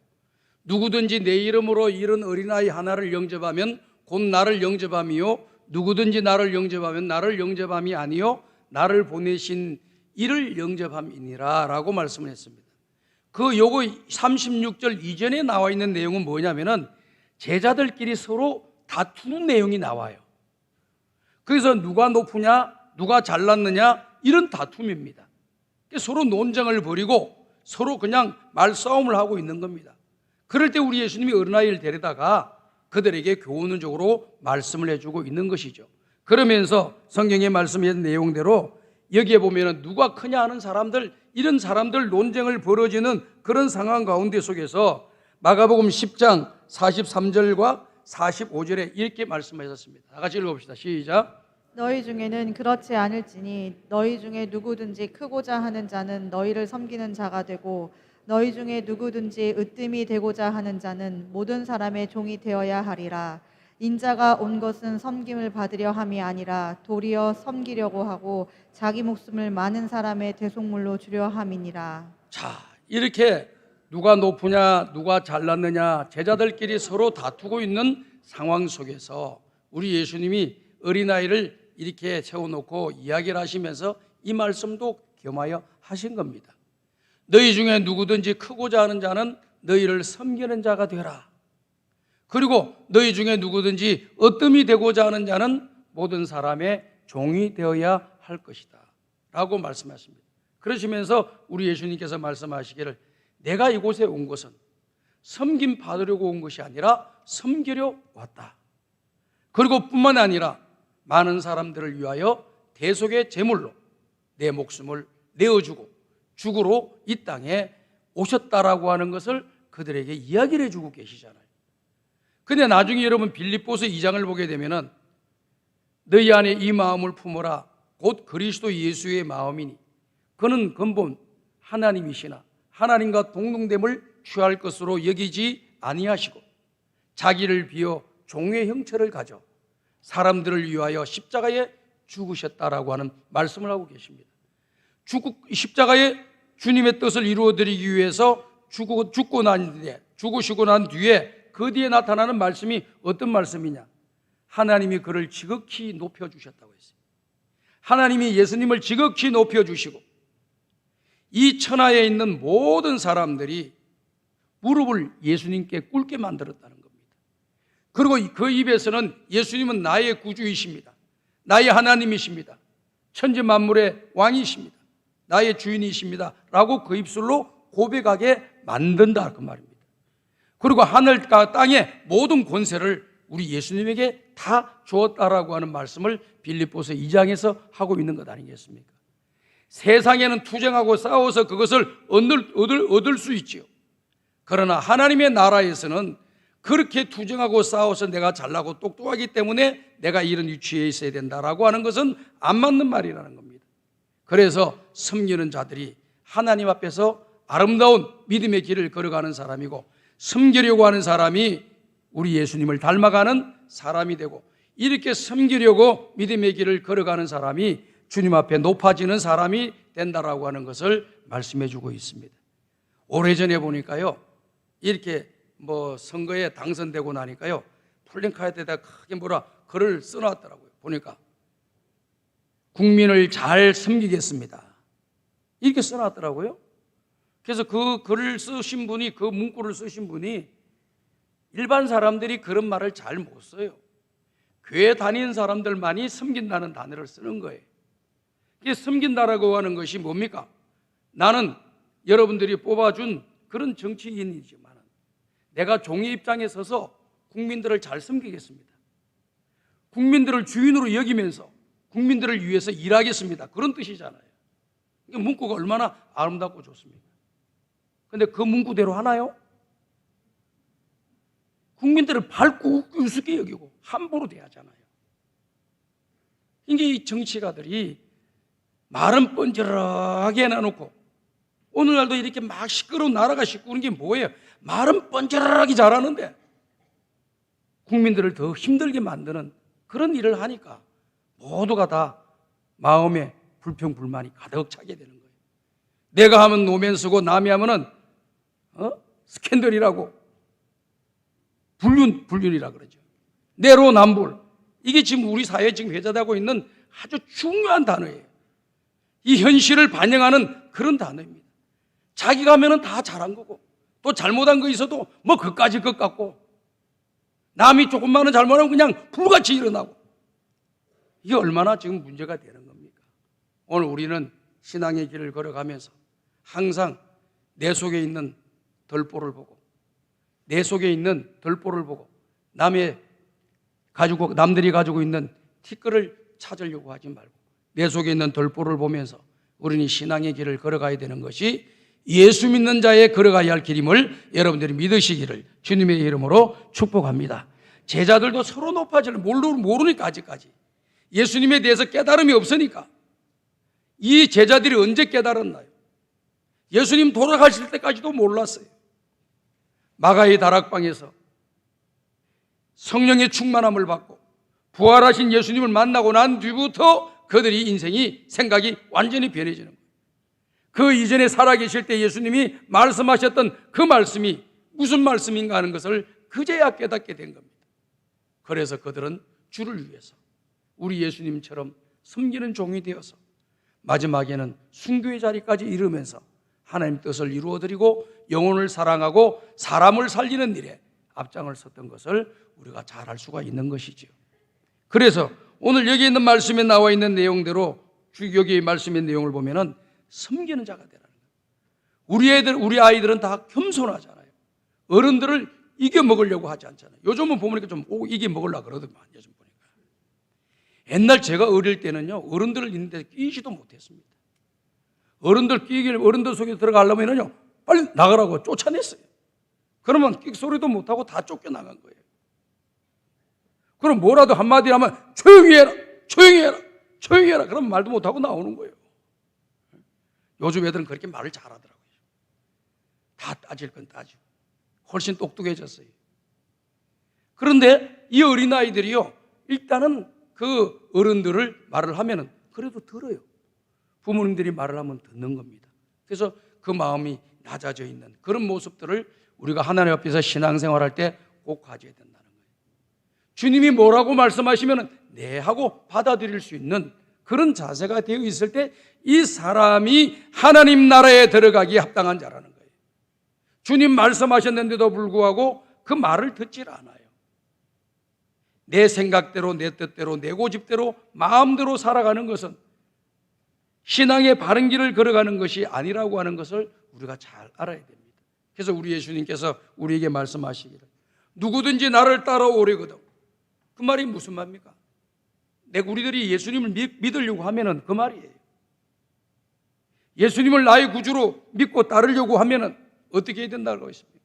누구든지 내 이름으로 이런 어린아이 하나를 영접하면 곧 나를 영접함이요 누구든지 나를 영접하면 나를 영접함이 아니요 나를 보내신 이를 영접함이니라 라고 말씀을 했습니다. 그 요거 36절 이전에 나와 있는 내용은 뭐냐면은 제자들끼리 서로 다투는 내용이 나와요. 그래서 누가 높으냐 누가 잘났느냐 이런 다툼입니다. 서로 논쟁을 벌이고 서로 그냥 말싸움을 하고 있는 겁니다. 그럴 때 우리 예수님이 어린아이를 데려다가 그들에게 교훈적으로 말씀을 해주고 있는 것이죠. 그러면서 성경의 말씀의 내용대로 여기에 보면 누가 크냐 하는 사람들, 이런 사람들 논쟁을 벌어지는 그런 상황 가운데 속에서 마가복음 10장 43절과 45절에 이렇게 말씀하셨습니다. 다 같이 읽어봅시다. 시작. 너희 중에는 그렇지 않을지니 너희 중에 누구든지 크고자 하는 자는 너희를 섬기는 자가 되고 너희 중에 누구든지 으뜸이 되고자 하는 자는 모든 사람의 종이 되어야 하리라. 인자가 온 것은 섬김을 받으려 함이 아니라 도리어 섬기려고 하고 자기 목숨을 많은 사람의 대속물로 주려 함이니라. 자, 이렇게 누가 높으냐 누가 잘났느냐 제자들끼리 서로 다투고 있는 상황 속에서 우리 예수님이 어린아이를 이렇게 세워놓고 이야기를 하시면서 이 말씀도 겸하여 하신 겁니다. 너희 중에 누구든지 크고자 하는 자는 너희를 섬기는 자가 되라. 그리고 너희 중에 누구든지 으뜸이 되고자 하는 자는 모든 사람의 종이 되어야 할 것이다 라고 말씀하십니다. 그러시면서 우리 예수님께서 말씀하시기를 내가 이곳에 온 것은 섬김 받으려고 온 것이 아니라 섬기려 왔다. 그리고 뿐만 아니라 많은 사람들을 위하여 대속의 제물로 내 목숨을 내어주고 죽으러 이 땅에 오셨다라고 하는 것을 그들에게 이야기를 해주고 계시잖아요. 근데 나중에 여러분 빌립보서 2장을 보게 되면은 너희 안에 이 마음을 품어라 곧 그리스도 예수의 마음이니 그는 근본 하나님이시나 하나님과 동등됨을 취할 것으로 여기지 아니하시고 자기를 비어 종의 형체를 가져 사람들을 위하여 십자가에 죽으셨다라고 하는 말씀을 하고 계십니다. 십자가에 주님의 뜻을 이루어드리기 위해서 죽으시고 난 뒤에 그 뒤에 나타나는 말씀이 어떤 말씀이냐? 하나님이 그를 지극히 높여주셨다고 했어요. 하나님이 예수님을 지극히 높여주시고 이 천하에 있는 모든 사람들이 무릎을 예수님께 꿇게 만들었다는 겁니다. 그리고 그 입에서는 예수님은 나의 구주이십니다. 나의 하나님이십니다. 천지 만물의 왕이십니다. 나의 주인이십니다 라고 그 입술로 고백하게 만든다 그 말입니다. 그리고 하늘과 땅의 모든 권세를 우리 예수님에게 다 주었다라고 하는 말씀을 빌립보서 2장에서 하고 있는 것 아니겠습니까? 세상에는 투쟁하고 싸워서 그것을 얻을 수 있지요. 그러나 하나님의 나라에서는 그렇게 투쟁하고 싸워서 내가 잘나고 똑똑하기 때문에 내가 이런 위치에 있어야 된다라고 하는 것은 안 맞는 말이라는 겁니다. 그래서 섬기는 자들이 하나님 앞에서 아름다운 믿음의 길을 걸어가는 사람이고 섬기려고 하는 사람이 우리 예수님을 닮아가는 사람이 되고 이렇게 섬기려고 믿음의 길을 걸어가는 사람이 주님 앞에 높아지는 사람이 된다라고 하는 것을 말씀해 주고 있습니다. 오래전에 보니까요 이렇게 선거에 당선되고 나니까요 플랜카드에다 크게 글을 써놨더라고요. 보니까 국민을 잘 섬기겠습니다 이렇게 써놨더라고요. 그래서 그 글을 쓰신 분이 그 문구를 쓰신 분이 일반 사람들이 그런 말을 잘 못 써요. 교회 다니는 사람들만이 섬긴다는 단어를 쓰는 거예요. 이게 섬긴다라고 하는 것이 뭡니까? 나는 여러분들이 뽑아준 그런 정치인이지만 내가 종의 입장에 서서 국민들을 잘 섬기겠습니다. 국민들을 주인으로 여기면서 국민들을 위해서 일하겠습니다. 그런 뜻이잖아요. 문구가 얼마나 아름답고 좋습니까? 그런데 그 문구대로 하나요? 국민들을 밝고 우습게 여기고 함부로 대하잖아요. 이게 이 정치가들이 말은 뻔쩍하게 해놔놓고 오늘날도 이렇게 막 시끄러운 나라가 시끄러운 게 뭐예요? 말은 뻔쩍하게 잘하는데 국민들을 더 힘들게 만드는 그런 일을 하니까 모두가 다 마음에 불평, 불만이 가득 차게 되는 거예요. 내가 하면 노면스고 남이 하면은 스캔들이라고 불륜이라 그러죠. 내로남불. 이게 지금 우리 사회에 지금 회자되고 있는 아주 중요한 단어예요. 이 현실을 반영하는 그런 단어입니다. 자기가 하면은 다 잘한 거고 또 잘못한 거 있어도 뭐 그까지 것 같고 남이 조금만은 잘못하면 그냥 불같이 일어나고 이게 얼마나 지금 문제가 되는 겁니까? 오늘 우리는 신앙의 길을 걸어가면서 항상 내 속에 있는 덜보를 보고 내 속에 있는 덜보를 보고 남들이 가지고 있는 티끌을 찾으려고 하지 말고 내 속에 있는 덜보를 보면서 우리는 신앙의 길을 걸어가야 되는 것이 예수 믿는 자의 걸어가야 할 길임을 여러분들이 믿으시기를 주님의 이름으로 축복합니다. 제자들도 서로 높아지를 모르니까 아직까지 예수님에 대해서 깨달음이 없으니까 이 제자들이 언제 깨달았나요? 예수님 돌아가실 때까지도 몰랐어요. 마가의 다락방에서 성령의 충만함을 받고 부활하신 예수님을 만나고 난 뒤부터 그들이 인생이 생각이 완전히 변해지는 거예요. 그 이전에 살아계실 때 예수님이 말씀하셨던 그 말씀이 무슨 말씀인가 하는 것을 그제야 깨닫게 된 겁니다. 그래서 그들은 주를 위해서 우리 예수님처럼 섬기는 종이 되어서 마지막에는 순교의 자리까지 이르면서 하나님 뜻을 이루어드리고 영혼을 사랑하고 사람을 살리는 일에 앞장을 섰던 것을 우리가 잘 알 수가 있는 것이지요. 그래서 오늘 여기 있는 말씀에 나와 있는 내용대로 여기 말씀의 내용을 보면은 섬기는 자가 되라는 거예요. 우리 아이들은 다 겸손하잖아요. 어른들을 이겨 먹으려고 하지 않잖아요. 요즘은 보니까 좀 이겨 먹으려고 그러더만 요즘 보니까. 옛날 제가 어릴 때는요 어른들을 있는데 끼지도 못했습니다. 어른들 속에 들어가려면요 빨리 나가라고 쫓아냈어요. 그러면 끽 소리도 못하고 다 쫓겨나간 거예요. 그럼 뭐라도 한마디 하면 조용히 해라, 조용히 해라, 조용히 해라. 그럼 말도 못하고 나오는 거예요. 요즘 애들은 그렇게 말을 잘하더라고요. 다 따질 건 따지고 훨씬 똑똑해졌어요. 그런데 이 어린아이들이요 일단은 그 어른들을 말을 하면은 그래도 들어요. 부모님들이 말을 하면 듣는 겁니다. 그래서 그 마음이 낮아져 있는 그런 모습들을 우리가 하나님 앞에서 신앙생활할 때 꼭 가져야 된다는 거예요. 주님이 뭐라고 말씀하시면 네 하고 받아들일 수 있는 그런 자세가 되어 있을 때 이 사람이 하나님 나라에 들어가기에 합당한 자라는 거예요. 주님 말씀하셨는데도 불구하고 그 말을 듣질 않아요. 내 생각대로 내 뜻대로 내 고집대로 마음대로 살아가는 것은 신앙의 바른 길을 걸어가는 것이 아니라고 하는 것을 우리가 잘 알아야 됩니다. 그래서 우리 예수님께서 우리에게 말씀하시기를 누구든지 나를 따라오려거든. 그 말이 무슨 말입니까? 우리들이 예수님을 믿으려고 하면은 그 말이에요. 예수님을 나의 구주로 믿고 따르려고 하면은 어떻게 해야 된다고 했습니까?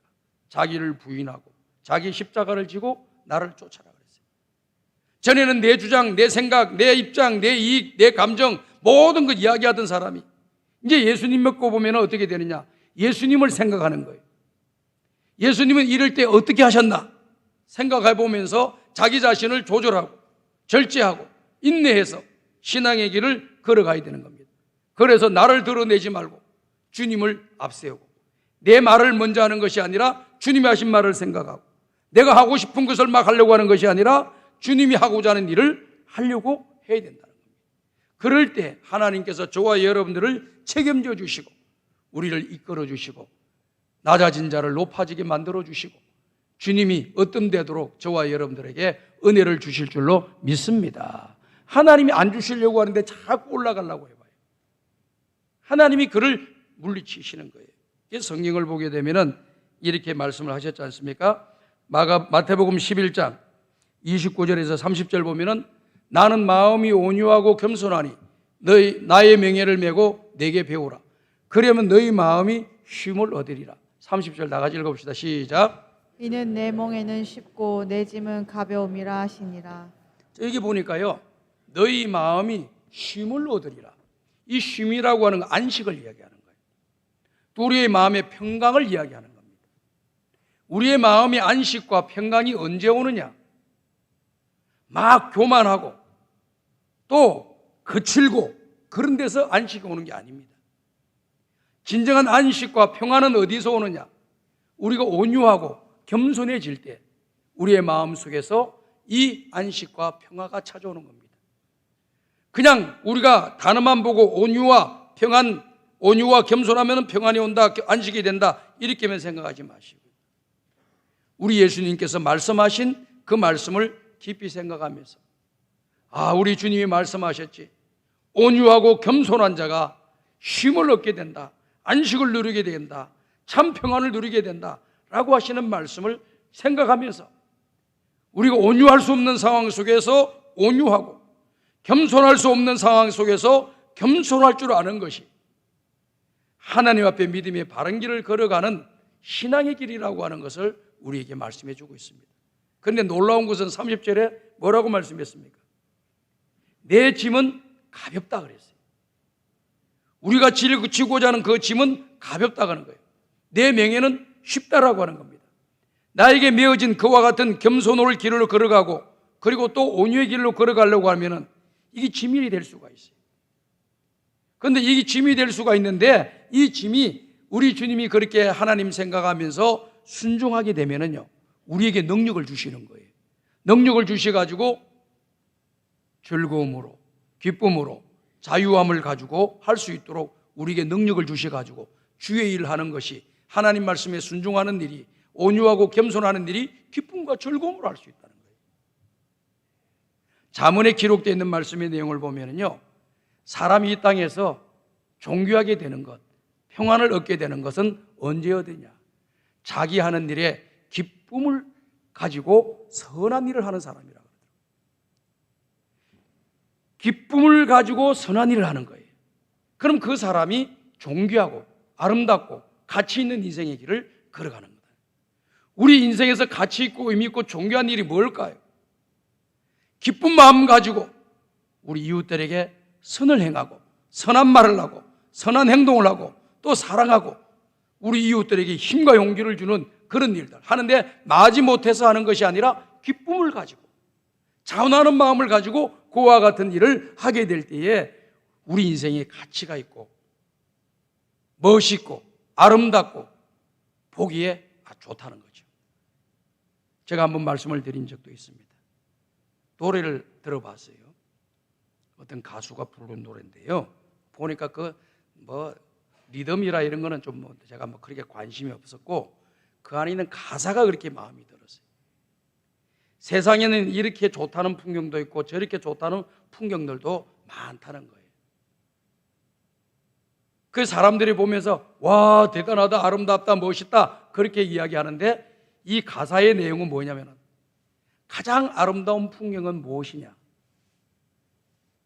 자기를 부인하고 자기 십자가를 지고 나를 쫓아라 그랬어요. 전에는 내 주장, 내 생각, 내 입장, 내 이익, 내 감정 모든 걸 이야기하던 사람이 이제 예수님 믿고 보면 어떻게 되느냐? 예수님을 생각하는 거예요. 예수님은 이럴 때 어떻게 하셨나? 생각해 보면서 자기 자신을 조절하고 절제하고 인내해서 신앙의 길을 걸어가야 되는 겁니다. 그래서 나를 드러내지 말고 주님을 앞세우고 내 말을 먼저 하는 것이 아니라 주님이 하신 말을 생각하고 내가 하고 싶은 것을 막 하려고 하는 것이 아니라 주님이 하고자 하는 일을 하려고 해야 된다는 겁니다. 그럴 때 하나님께서 저와 여러분들을 책임져 주시고 우리를 이끌어 주시고 낮아진 자를 높아지게 만들어 주시고 주님이 어떤 되도록 저와 여러분들에게 은혜를 주실 줄로 믿습니다. 하나님이 안 주시려고 하는데 자꾸 올라가려고 해봐요. 하나님이 그를 물리치시는 거예요. 성경을 보게 되면은 이렇게 말씀을 하셨지 않습니까? 마태복음 11장 29절에서 30절 보면은 나는 마음이 온유하고 겸손하니 나의 명예를 메고 내게 배우라. 그러면 너희 마음이 쉼을 얻으리라. 30절 다 같이 읽어봅시다. 시작. 이는 내 멍에는 쉽고 내 짐은 가벼움이라 하시니라. 여기 보니까요, 너희 마음이 쉼을 얻으리라. 이 쉼이라고 하는 건 안식을 이야기하는 거예요. 또 우리의 마음의 평강을 이야기하는 겁니다. 우리의 마음의 안식과 평강이 언제 오느냐? 막 교만하고 또 거칠고 그런 데서 안식이 오는 게 아닙니다. 진정한 안식과 평안은 어디서 오느냐? 우리가 온유하고 겸손해질 때 우리의 마음 속에서 이 안식과 평화가 찾아오는 겁니다. 그냥 우리가 단어만 보고 온유와 평안, 온유와 겸손하면 평안이 온다, 안식이 된다 이렇게만 생각하지 마시고 우리 예수님께서 말씀하신 그 말씀을 깊이 생각하면서 우리 주님이 말씀하셨지, 온유하고 겸손한 자가 쉼을 얻게 된다, 안식을 누리게 된다, 참 평안을 누리게 된다 라고 하시는 말씀을 생각하면서 우리가 온유할 수 없는 상황 속에서 온유하고 겸손할 수 없는 상황 속에서 겸손할 줄 아는 것이 하나님 앞에 믿음의 바른 길을 걸어가는 신앙의 길이라고 하는 것을 우리에게 말씀해 주고 있습니다. 그런데 놀라운 것은 30절에 뭐라고 말씀했습니까? 내 짐은 가볍다 그랬어요. 우리가 지고자 하는 그 짐은 가볍다고 하는 거예요. 내 명예는 쉽다라고 하는 겁니다. 나에게 메어진 그와 같은 겸손을 길로 걸어가고 그리고 또 온유의 길로 걸어가려고 하면은 이게 짐이 될 수가 있어요. 그런데 이게 짐이 될 수가 있는데 이 짐이 우리 주님이 그렇게 하나님 생각하면서 순종하게 되면은요, 우리에게 능력을 주시는 거예요. 능력을 주셔가지고 즐거움으로, 기쁨으로, 자유함을 가지고 할 수 있도록 우리에게 능력을 주셔가지고 주의 일을 하는 것이 하나님 말씀에 순종하는 일이, 온유하고 겸손하는 일이 기쁨과 즐거움으로 할 수 있다는 거예요. 잠언에 기록되어 있는 말씀의 내용을 보면요, 사람이 이 땅에서 존귀하게 되는 것, 평안을 얻게 되는 것은 언제 얻으냐? 자기 하는 일에 기쁨을 가지고 선한 일을 하는 사람이라고 그러더라고요. 기쁨을 가지고 선한 일을 하는 거예요. 그럼 그 사람이 존귀하고 아름답고 가치 있는 인생의 길을 걸어가는 거다. 우리 인생에서 가치 있고 의미 있고 존귀한 일이 뭘까요? 기쁜 마음 가지고 우리 이웃들에게 선을 행하고 선한 말을 하고 선한 행동을 하고 또 사랑하고 우리 이웃들에게 힘과 용기를 주는 그런 일들 하는데 마지 못해서 하는 것이 아니라 기쁨을 가지고 자원하는 마음을 가지고 그와 같은 일을 하게 될 때에 우리 인생에 가치가 있고 멋있고 아름답고 보기에 좋다는 거죠. 제가 한번 말씀을 드린 적도 있습니다. 노래를 들어봤어요. 어떤 가수가 부른 노래인데요, 보니까 리듬이라 이런 거는 좀 제가 그렇게 관심이 없었고 그 안에 있는 가사가 그렇게 마음이 들었어요. 세상에는 이렇게 좋다는 풍경도 있고 저렇게 좋다는 풍경들도 많다는 거예요. 그 사람들이 보면서 와 대단하다, 아름답다, 멋있다 그렇게 이야기하는데 이 가사의 내용은 뭐냐면 가장 아름다운 풍경은 무엇이냐?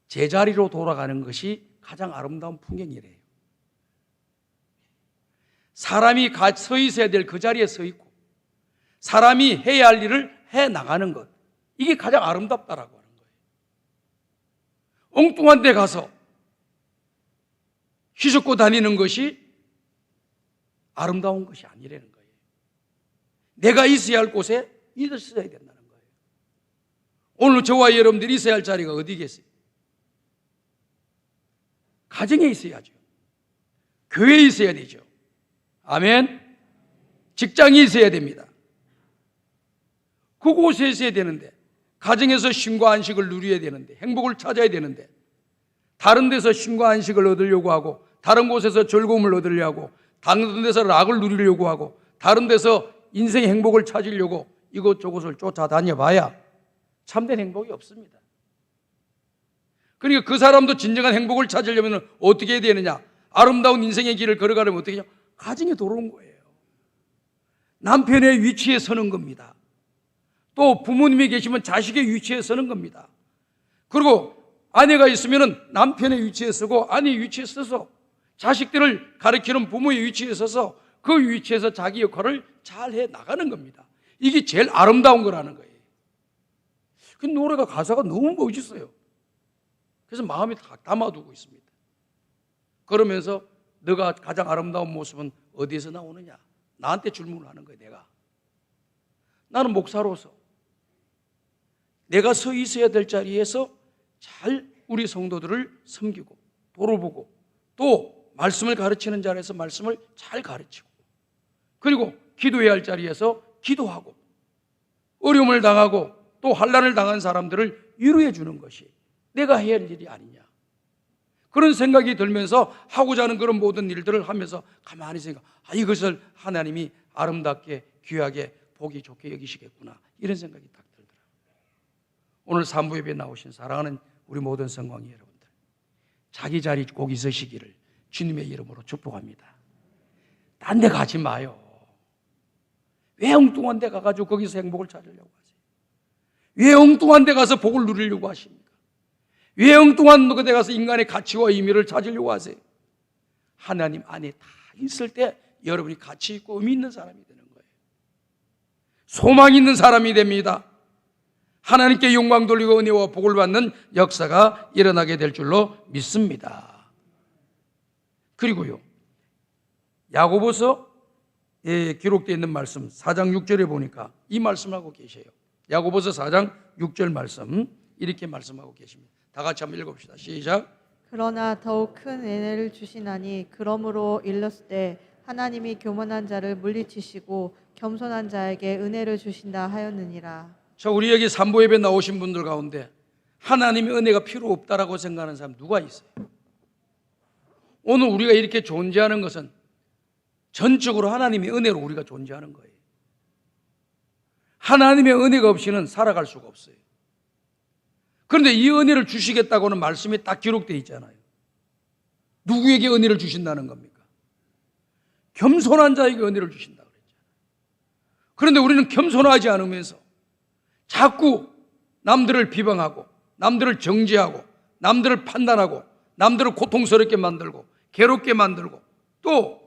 제자리로 돌아가는 것이 가장 아름다운 풍경이래요. 사람이 서 있어야 될 그 자리에 서 있고 사람이 해야 할 일을 해 나가는 것, 이게 가장 아름답다라고 하는 거예요. 엉뚱한 데 가서 휘젓고 다니는 것이 아름다운 것이 아니라는 거예요. 내가 있어야 할 곳에 있어야 된다는 거예요. 오늘 저와 여러분들이 있어야 할 자리가 어디겠어요? 가정에 있어야죠. 교회에 있어야 되죠. 아멘. 직장이 있어야 됩니다. 그곳에 있어야 되는데, 가정에서 쉼과 안식을 누려야 되는데, 행복을 찾아야 되는데, 다른 데서 쉼과 안식을 얻으려고 하고, 다른 곳에서 즐거움을 얻으려고 하고, 다른 데서 락을 누리려고 하고, 다른 데서 인생의 행복을 찾으려고 이곳저곳을 쫓아다녀 봐야 참된 행복이 없습니다. 그러니까 그 사람도 진정한 행복을 찾으려면 어떻게 해야 되느냐? 아름다운 인생의 길을 걸어가려면 어떻게 해야 되냐? 가정에 돌아온 거예요. 남편의 위치에 서는 겁니다. 또 부모님이 계시면 자식의 위치에 서는 겁니다. 그리고 아내가 있으면 남편의 위치에 서고 아내의 위치에 서서 자식들을 가르치는 부모의 위치에 서서 그 위치에서 자기 역할을 잘 해 나가는 겁니다. 이게 제일 아름다운 거라는 거예요. 그 노래가 가사가 너무 멋있어요. 그래서 마음에 다 담아두고 있습니다. 그러면서 너가 가장 아름다운 모습은 어디에서 나오느냐? 나한테 질문을 하는 거예요. 나는 목사로서 내가 서 있어야 될 자리에서 잘 우리 성도들을 섬기고 돌보고 또 말씀을 가르치는 자리에서 말씀을 잘 가르치고 그리고 기도해야 할 자리에서 기도하고 어려움을 당하고 또 환난을 당한 사람들을 위로해 주는 것이 내가 해야 할 일이 아니냐. 그런 생각이 들면서 하고자 하는 그런 모든 일들을 하면서 가만히 생각, 이것을 하나님이 아름답게 귀하게 보기 좋게 여기시겠구나, 이런 생각이 딱 들더라고요. 오늘 산부 예배에 나오신 사랑하는 우리 모든 성광이 여러분들, 자기 자리 꼭 있으시기를 주님의 이름으로 축복합니다. 딴 데 가지 마요. 왜 엉뚱한 데 가가지고 거기서 행복을 찾으려고 하세요? 왜 엉뚱한 데 가서 복을 누리려고 하십니까? 왜 엉뚱한 데 가서 인간의 가치와 의미를 찾으려고 하세요? 하나님 안에 다 있을 때 여러분이 가치 있고 의미 있는 사람이 되는 거예요. 소망 있는 사람이 됩니다. 하나님께 영광 돌리고 은혜와 복을 받는 역사가 일어나게 될 줄로 믿습니다. 그리고요, 야고보서에 기록되어 있는 말씀 4장 6절에 보니까 이 말씀하고 계세요. 야고보서 4장 6절 말씀 이렇게 말씀하고 계십니다. 다 같이 한번 읽어봅시다. 시작. 그러나 더욱 큰 은혜를 주시나니 그러므로 일렀을 때 하나님이 교만한 자를 물리치시고 겸손한 자에게 은혜를 주신다 하였느니라. 자, 우리 여기 산부 예배 나오신 분들 가운데 하나님의 은혜가 필요 없다라고 생각하는 사람 누가 있어요? 오늘 우리가 이렇게 존재하는 것은 전적으로 하나님의 은혜로 우리가 존재하는 거예요. 하나님의 은혜가 없이는 살아갈 수가 없어요. 그런데 이 은혜를 주시겠다고는 말씀에 딱 기록되어 있잖아요. 누구에게 은혜를 주신다는 겁니까? 겸손한 자에게 은혜를 주신다고 그랬잖아요. 그런데 우리는 겸손하지 않으면서 자꾸 남들을 비방하고 남들을 정죄하고 남들을 판단하고 남들을 고통스럽게 만들고 괴롭게 만들고 또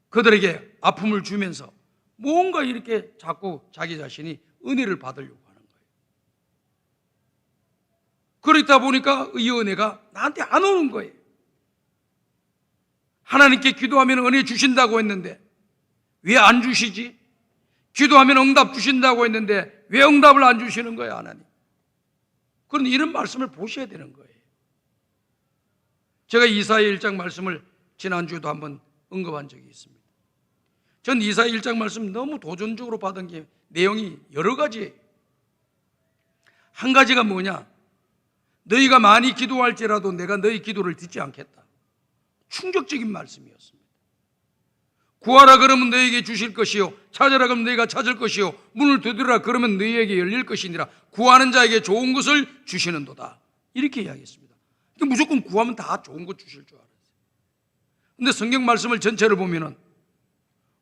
그들에게 아픔을 주면서 뭔가 이렇게 자꾸 자기 자신이 은혜를 받으려고 하는 거예요. 그러다 보니까 이 은혜가 나한테 안 오는 거예요. 하나님께 기도하면 은혜 주신다고 했는데 왜 안 주시지? 기도하면 응답 주신다고 했는데 왜 응답을 안 주시는 거예요, 하나님? 그런데 이런 말씀을 보셔야 되는 거예요. 제가 이사야 1장 말씀을 지난주에도 한번 언급한 적이 있습니다. 전 이사야 1장 말씀 너무 도전적으로 받은 게 내용이 여러 가지예요. 한 가지가 뭐냐? 너희가 많이 기도할지라도 내가 너희 기도를 듣지 않겠다. 충격적인 말씀이었습니다. 구하라 그러면 너희에게 주실 것이요 찾으라 그러면 너희가 찾을 것이요 문을 두드리라 그러면 너희에게 열릴 것이니라. 구하는 자에게 좋은 것을 주시는도다. 이렇게 이야기했습니다. 무조건 구하면 다 좋은 것 주실 줄 알았어요. 그런데 성경 말씀을 전체를 보면은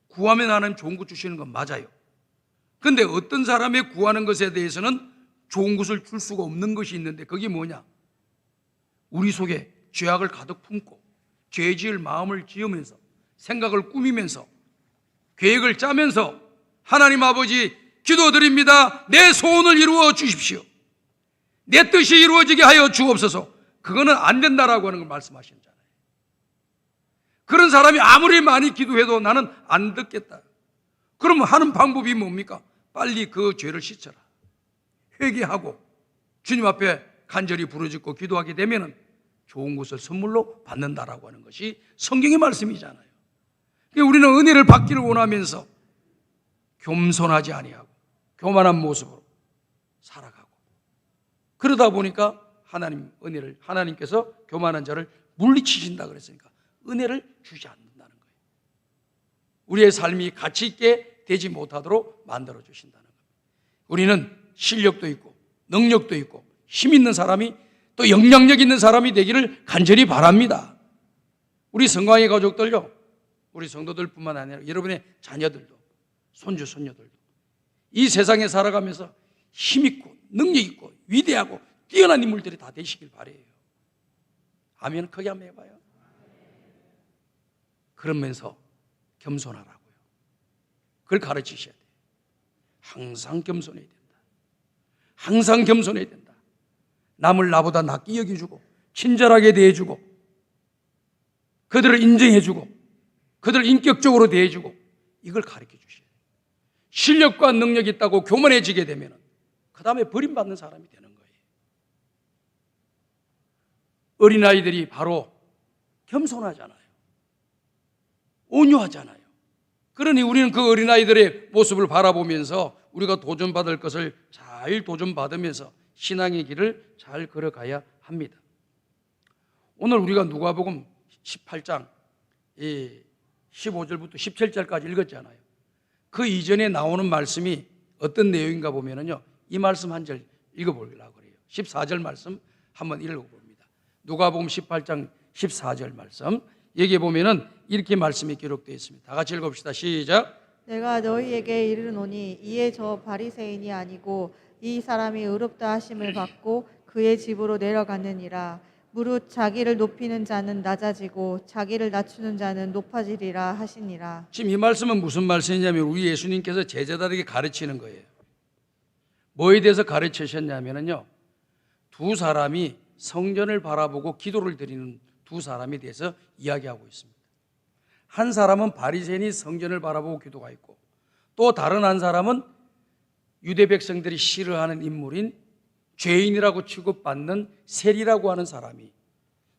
구하면 하나님 좋은 것 주시는 건 맞아요. 그런데 어떤 사람의 구하는 것에 대해서는 좋은 것을 줄 수가 없는 것이 있는데 그게 뭐냐? 우리 속에 죄악을 가득 품고 죄 지을 마음을 지으면서 생각을 꾸미면서 계획을 짜면서 하나님 아버지 기도드립니다. 내 소원을 이루어 주십시오. 내 뜻이 이루어지게 하여 주옵소서. 그거는 안 된다라고 하는 걸 말씀하셨잖아요. 그런 사람이 아무리 많이 기도해도 나는 안 듣겠다. 그러면 하는 방법이 뭡니까? 빨리 그 죄를 씻어라. 회개하고 주님 앞에 간절히 부르짖고 기도하게 되면 좋은 것을 선물로 받는다라고 하는 것이 성경의 말씀이잖아요. 우리는 은혜를 받기를 원하면서 겸손하지 아니하고 교만한 모습으로 살아가고 그러다 보니까 하나님께서 교만한 자를 물리치신다 그랬으니까 은혜를 주지 않는다는 거예요. 우리의 삶이 가치 있게 되지 못하도록 만들어 주신다는 거예요. 우리는 실력도 있고 능력도 있고 힘 있는 사람이 또 영향력 있는 사람이 되기를 간절히 바랍니다. 우리 성광의 가족들요, 우리 성도들뿐만 아니라 여러분의 자녀들도 손주 손녀들도 이 세상에 살아가면서 힘있고 능력있고 위대하고 뛰어난 인물들이 다 되시길 바라요. 아멘. 크게 한번 해봐요. 그러면서 겸손하라고요. 그걸 가르치셔야 돼요. 항상 겸손해야 된다. 항상 겸손해야 된다. 남을 나보다 낫게 여겨주고 친절하게 대해주고 그들을 인정해주고 그들을 인격적으로 대해주고 이걸 가르쳐 주셔야 돼요. 실력과 능력이 있다고 교만해지게 되면 그 다음에 버림받는 사람이 되는 거예요. 어린아이들이 바로 겸손하잖아요. 온유하잖아요. 그러니 우리는 그 어린아이들의 모습을 바라보면서 우리가 도전받을 것을 잘 도전받으면서 신앙의 길을 잘 걸어가야 합니다. 오늘 우리가 누가복음 18장 15절부터 17절까지 읽었잖아요. 그 이전에 나오는 말씀이 어떤 내용인가 보면은요, 이 말씀 한 절 읽어보려고 그래요. 14절 말씀 한번 읽어봅니다. 누가복음 18장 14절 말씀. 여기에 보면은 이렇게 말씀이 기록되어 있습니다. 다 같이 읽어봅시다. 시작. 내가 너희에게 이르노니 이에 저 바리새인이 아니고 이 사람이 의롭다 하심을 받고 그의 집으로 내려갔느니라. 무릇 자기를 높이는 자는 낮아지고 자기를 낮추는 자는 높아지리라 하시니라. 지금 이 말씀은 무슨 말씀이냐면 우리 예수님께서 제자들에게 가르치는 거예요. 뭐에 대해서 가르치셨냐면요, 두 사람이 성전을 바라보고 기도를 드리는 두 사람에 대해서 이야기하고 있습니다. 한 사람은 바리새인이 성전을 바라보고 기도가 있고, 또 다른 한 사람은 유대 백성들이 싫어하는 인물인 죄인이라고 취급받는 세리라고 하는 사람이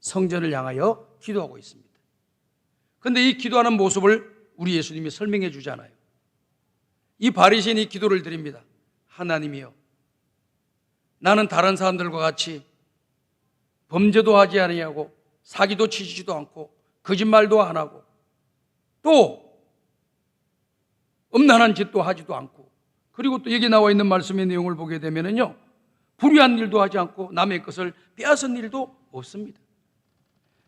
성전을 향하여 기도하고 있습니다. 그런데 이 기도하는 모습을 우리 예수님이 설명해 주잖아요. 이 바리새인이 기도를 드립니다. 하나님이여, 나는 다른 사람들과 같이 범죄도 하지 아니하고 사기도 치지도 않고 거짓말도 안 하고 또 음란한 짓도 하지도 않고, 그리고 또 여기 나와 있는 말씀의 내용을 보게 되면요, 불의한 일도 하지 않고 남의 것을 빼앗은 일도 없습니다.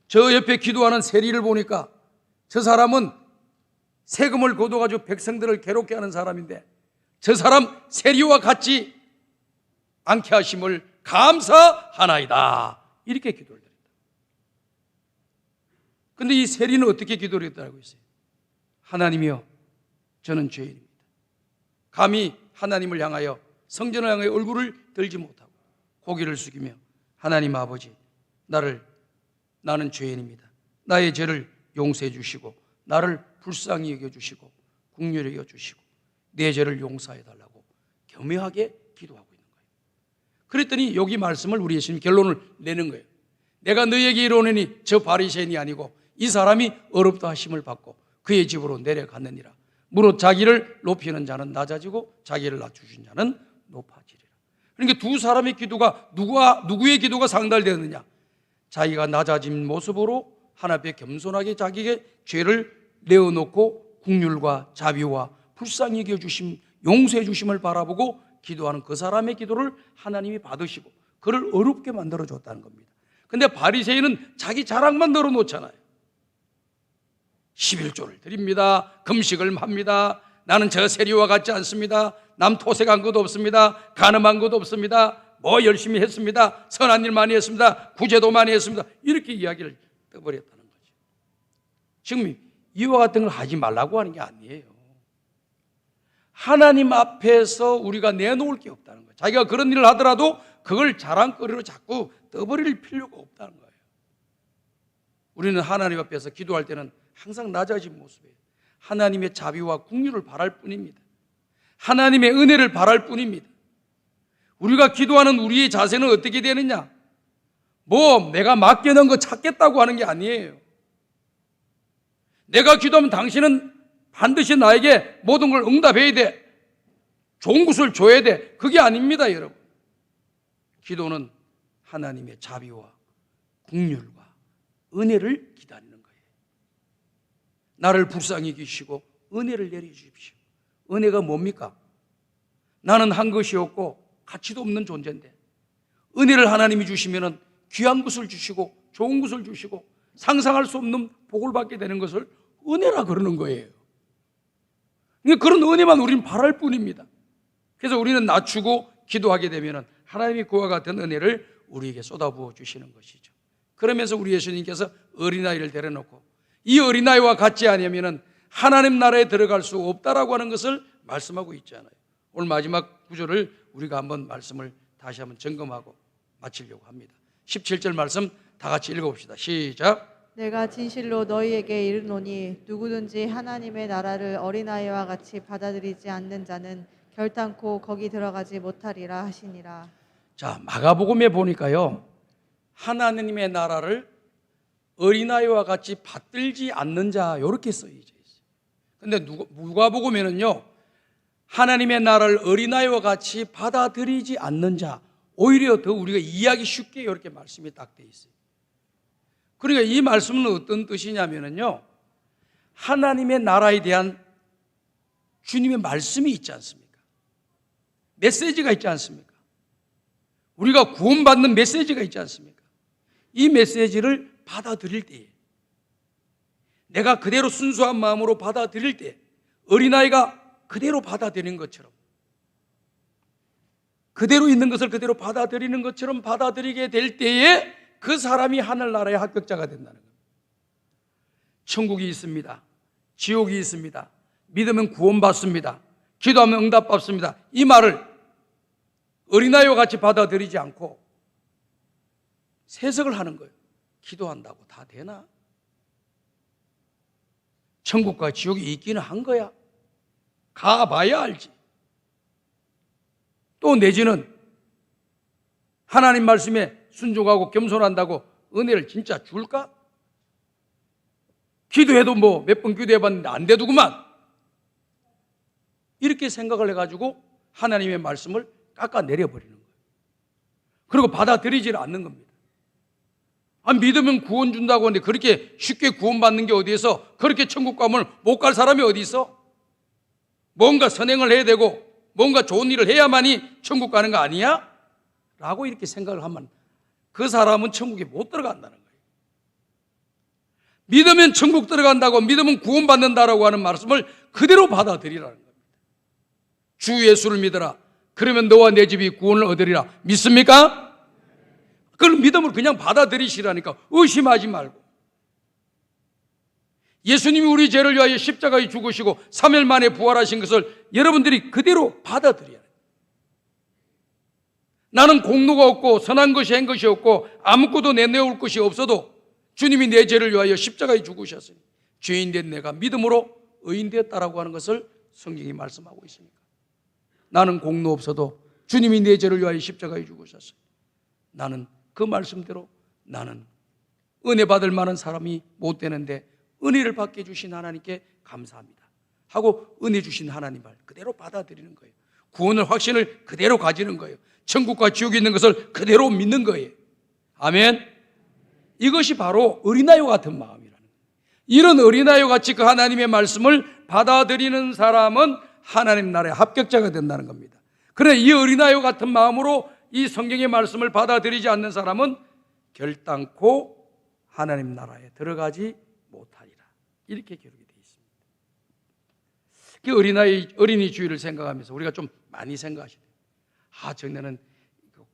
저 옆에 기도하는 세리를 보니까 저 사람은 세금을 거둬가지고 백성들을 괴롭게 하는 사람인데 저 사람 세리와 같지 않게 하심을 감사하나이다. 이렇게 기도를 드립니다. 그런데 이 세리는 어떻게 기도를 했다고 했어요? 하나님이여, 저는 죄인입니다. 감히 하나님을 향하여 성전을 향하여 얼굴을 들지 못하고 고개를 숙이며 하나님 아버지, 나는 죄인입니다. 나의 죄를 용서해 주시고 나를 불쌍히 여겨주시고 긍휼히 여겨주시고 내 죄를 용서해 달라고 겸허하게 기도하고 있는 거예요. 그랬더니 여기 말씀을 우리 예수님 결론을 내는 거예요. 내가 너희에게 이르노니 저 바리새인이 아니고 이 사람이 어렵다 하심을 받고 그의 집으로 내려갔느니라. 무릇 자기를 높이는 자는 낮아지고 자기를 낮추신 자는 높아지리라. 그러니까 두 사람의 기도가 누구의 기도가 상달되었느냐? 자기가 낮아진 모습으로 하나님 앞에 겸손하게 자기의 죄를 내어놓고 긍휼과 자비와 불쌍히 여겨주심, 용서해 주심을 바라보고 기도하는 그 사람의 기도를 하나님이 받으시고 그를 어렵게 만들어줬다는 겁니다. 근데 바리새인은 자기 자랑만 늘어놓잖아요. 11조를 드립니다. 금식을 합니다. 나는 저 세리와 같지 않습니다. 남 토색한 것도 없습니다. 간음한 것도 없습니다. 뭐 열심히 했습니다. 선한 일 많이 했습니다. 구제도 많이 했습니다. 이렇게 이야기를 떠버렸다는 거죠. 지금 이와 같은 걸 하지 말라고 하는 게 아니에요. 하나님 앞에서 우리가 내놓을 게 없다는 거예요. 자기가 그런 일을 하더라도 그걸 자랑거리로 자꾸 떠버릴 필요가 없다는 거예요. 우리는 하나님 앞에서 기도할 때는 항상 낮아진 모습이에요. 하나님의 자비와 긍휼을 바랄 뿐입니다. 하나님의 은혜를 바랄 뿐입니다. 우리가 기도하는 우리의 자세는 어떻게 되느냐? 뭐 내가 맡겨놓은 거 찾겠다고 하는 게 아니에요. 내가 기도하면 당신은 반드시 나에게 모든 걸 응답해야 돼. 좋은 것을 줘야 돼. 그게 아닙니다, 여러분. 기도는 하나님의 자비와 긍휼과 은혜를 기다리는 거예요. 나를 불쌍히 여기시고 은혜를 내려주십시오. 은혜가 뭡니까? 나는 한 것이 없고 가치도 없는 존재인데 은혜를 하나님이 주시면 귀한 것을 주시고 좋은 것을 주시고 상상할 수 없는 복을 받게 되는 것을 은혜라 그러는 거예요. 그런 은혜만 우리는 바랄 뿐입니다. 그래서 우리는 낮추고 기도하게 되면 하나님이 그와 같은 은혜를 우리에게 쏟아부어 주시는 것이죠. 그러면서 우리 예수님께서 어린아이를 데려놓고 이 어린아이와 같지 않으면 하나님 나라에 들어갈 수 없다라고 하는 것을 말씀하고 있잖아요. 오늘 마지막 구절을 우리가 한번 말씀을 다시 한번 점검하고 마치려고 합니다. 17절 말씀 다 같이 읽어봅시다. 시작. 내가 진실로 너희에게 이르노니 누구든지 하나님의 나라를 어린아이와 같이 받아들이지 않는 자는 결단코 거기 들어가지 못하리라 하시니라. 자, 마가복음에 보니까요, 하나님의 나라를 어린아이와 같이 받들지 않는 자 이렇게 써져 있어요. 근데 누가복음에는요, 하나님의 나라를 어린아이와 같이 받아들이지 않는 자, 오히려 더 우리가 이해하기 쉽게 이렇게 말씀이 딱 돼 있어요. 그러니까 이 말씀은 어떤 뜻이냐면요, 하나님의 나라에 대한 주님의 말씀이 있지 않습니까? 메시지가 있지 않습니까? 우리가 구원받는 메시지가 있지 않습니까? 이 메시지를 받아들일 때에, 내가 그대로 순수한 마음으로 받아들일 때, 어린아이가 그대로 받아들이는 것처럼, 그대로 있는 것을 그대로 받아들이는 것처럼 받아들이게 될 때에 그 사람이 하늘나라의 합격자가 된다는 겁니다. 천국이 있습니다. 지옥이 있습니다. 믿으면 구원받습니다. 기도하면 응답받습니다. 이 말을 어린아이와 같이 받아들이지 않고 세석을 하는 거예요. 기도한다고 다 되나? 천국과 지옥이 있기는 한 거야. 가봐야 알지. 또 내지는 하나님 말씀에 순종하고 겸손한다고 은혜를 진짜 줄까? 기도해도 뭐 몇 번 기도해봤는데 안 되더구만. 이렇게 생각을 해가지고 하나님의 말씀을 깎아내려버리는 거예요. 그리고 받아들이지를 않는 겁니다. 믿으면 구원 준다고 하는데 그렇게 쉽게 구원받는 게 어디에서, 그렇게 천국 가면 못 갈 사람이 어디 있어? 뭔가 선행을 해야 되고 뭔가 좋은 일을 해야만이 천국 가는 거 아니야? 라고 이렇게 생각을 하면 그 사람은 천국에 못 들어간다는 거예요. 믿으면 천국 들어간다고, 믿으면 구원받는다라고 하는 말씀을 그대로 받아들이라는 겁니다. 주 예수를 믿어라. 그러면 너와 내 집이 구원을 얻으리라. 믿습니까? 그걸 믿음으로 그냥 받아들이시라니까. 의심하지 말고. 예수님이 우리 죄를 위하여 십자가에 죽으시고 3일 만에 부활하신 것을 여러분들이 그대로 받아들여야 해요. 나는 공로가 없고 선한 것이 한 것이 없고 아무것도 내놓을 것이 없어도 주님이 내 죄를 위하여 십자가에 죽으셨으니 죄인 된 내가 믿음으로 의인 되었다라고 하는 것을 성경이 말씀하고 있으니까, 나는 공로 없어도 주님이 내 죄를 위하여 십자가에 죽으셨어요. 나는 그 말씀대로 나는 은혜 받을 만한 사람이 못 되는데 은혜를 받게 주신 하나님께 감사합니다 하고 은혜 주신 하나님 말 그대로 받아들이는 거예요. 구원을, 확신을 그대로 가지는 거예요. 천국과 지옥이 있는 것을 그대로 믿는 거예요. 아멘. 이것이 바로 어린아이와 같은 마음이라는 거예요. 이런 어린아이와 같이 그 하나님의 말씀을 받아들이는 사람은 하나님 나라의 합격자가 된다는 겁니다. 그러나 이 어린아이와 같은 마음으로 이 성경의 말씀을 받아들이지 않는 사람은 결단코 하나님 나라에 들어가지 못하리라. 이렇게 기록이 되어 있습니다. 그 어린이 주의를 생각하면서 우리가 좀 많이 생각하셔야 돼요. 정내는